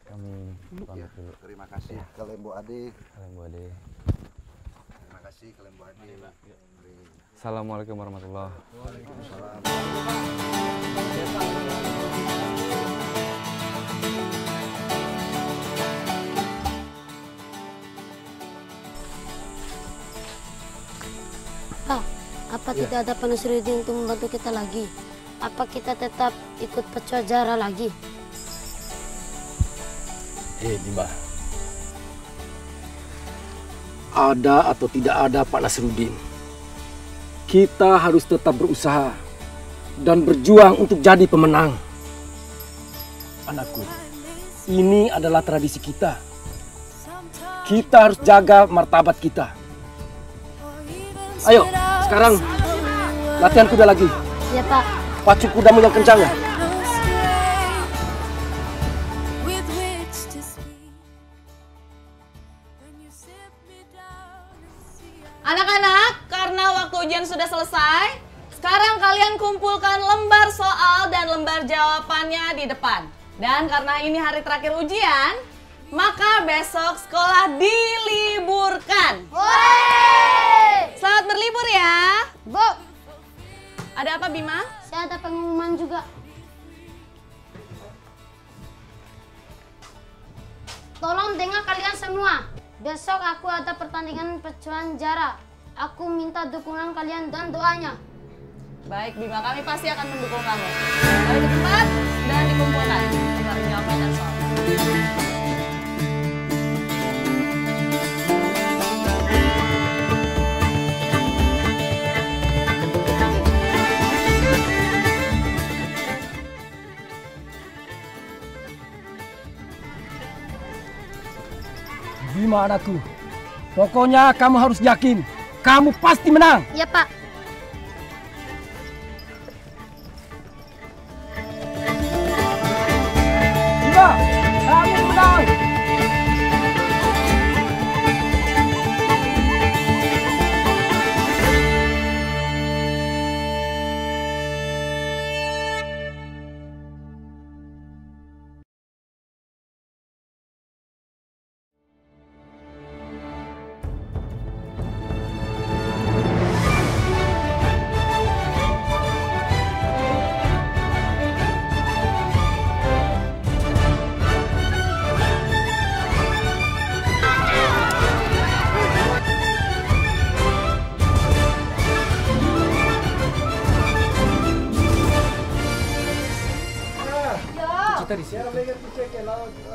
Speaker 11: kami pamit dulu.
Speaker 20: Terima kasih kalian Bu Ade. Terima kasih kalian Bu Ade.
Speaker 11: Assalamualaikum warahmatullahi wabarakatuh.
Speaker 19: Pak, apa tidak ada Pak Nasruddin untuk membantu kita lagi? Apa kita tetap ikut pecuajara lagi?
Speaker 13: Bima. Ada atau tidak ada Pak Nasruddin, kita harus tetap berusaha dan berjuang untuk jadi pemenang. Anakku, ini adalah tradisi kita. Kita harus jaga martabat kita. Ayo, sekarang latihan kuda lagi.
Speaker 19: Ya Pak.
Speaker 13: Pacu kudamu yang kencang ya.
Speaker 6: Anak-anak, karena waktu ujian sudah selesai, sekarang kalian kumpulkan lembar soal dan lembar jawabannya di depan. Dan karena ini hari terakhir ujian, maka besok sekolah diliburkan. Selamat berlibur ya.
Speaker 19: Bu.
Speaker 6: Ada apa Bima?
Speaker 19: Saya ada pengumuman juga. Tolong dengar kalian semua. Besok aku ada pertandingan pecuan jarak. Aku minta dukungan kalian dan doanya.
Speaker 6: Baik Bima, kami pasti akan mendukung kamu. Balik ke tempat dan dikumpulkan lembar jawaban dan soal.
Speaker 13: Bima anakku, pokoknya kamu harus yakin, kamu pasti menang.
Speaker 19: Ya Pak.
Speaker 13: Bima, kamu menang.
Speaker 16: Kita di situ.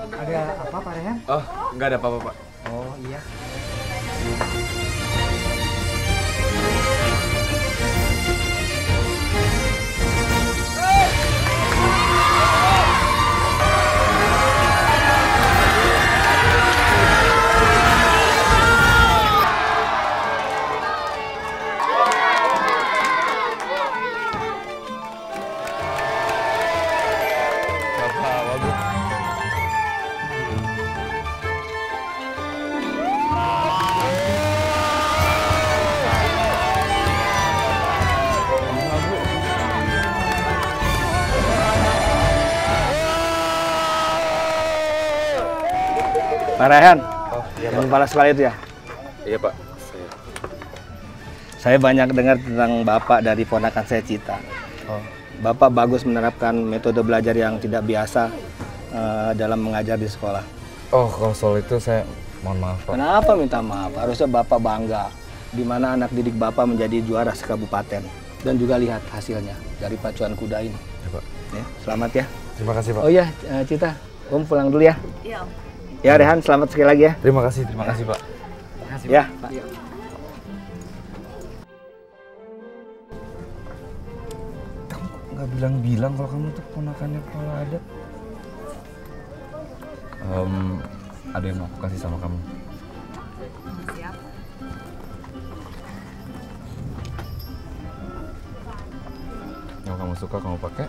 Speaker 16: Ada apa Pak Rehan?
Speaker 11: Oh, nggak ada apa-apa Pak.
Speaker 16: Oh iya.
Speaker 11: Bapak,
Speaker 20: Pak Rayhan,
Speaker 9: iya,
Speaker 20: yang
Speaker 9: Pak.
Speaker 20: kepala sekolah itu ya?
Speaker 9: Iya Pak.
Speaker 20: Saya banyak dengar tentang Bapak dari ponakan saya Cita. Bapak bagus menerapkan metode belajar yang tidak biasa dalam mengajar di sekolah.
Speaker 9: Oh, kalau soal itu saya mohon maaf Pak.
Speaker 20: Kenapa minta maaf? Harusnya Bapak bangga di mana anak didik Bapak menjadi juara sekabupaten. Dan juga lihat hasilnya dari pacuan kuda ini.
Speaker 9: Ya, Pak.
Speaker 20: Ya, selamat ya.
Speaker 9: Terima kasih Pak.
Speaker 20: Oh iya, Cita, Om pulang dulu ya.
Speaker 6: Iya Om.
Speaker 20: Ya Rehan, selamat sekali lagi ya.
Speaker 9: Terima kasih Pak.
Speaker 20: Makasih, ya, Pak.
Speaker 6: Iya.
Speaker 9: Kamu nggak bilang-bilang kalau kamu tuh ponakannya kepala adat. Ada yang mau aku kasih sama kamu.
Speaker 6: Siapa?
Speaker 9: Yang kamu suka kamu pakai,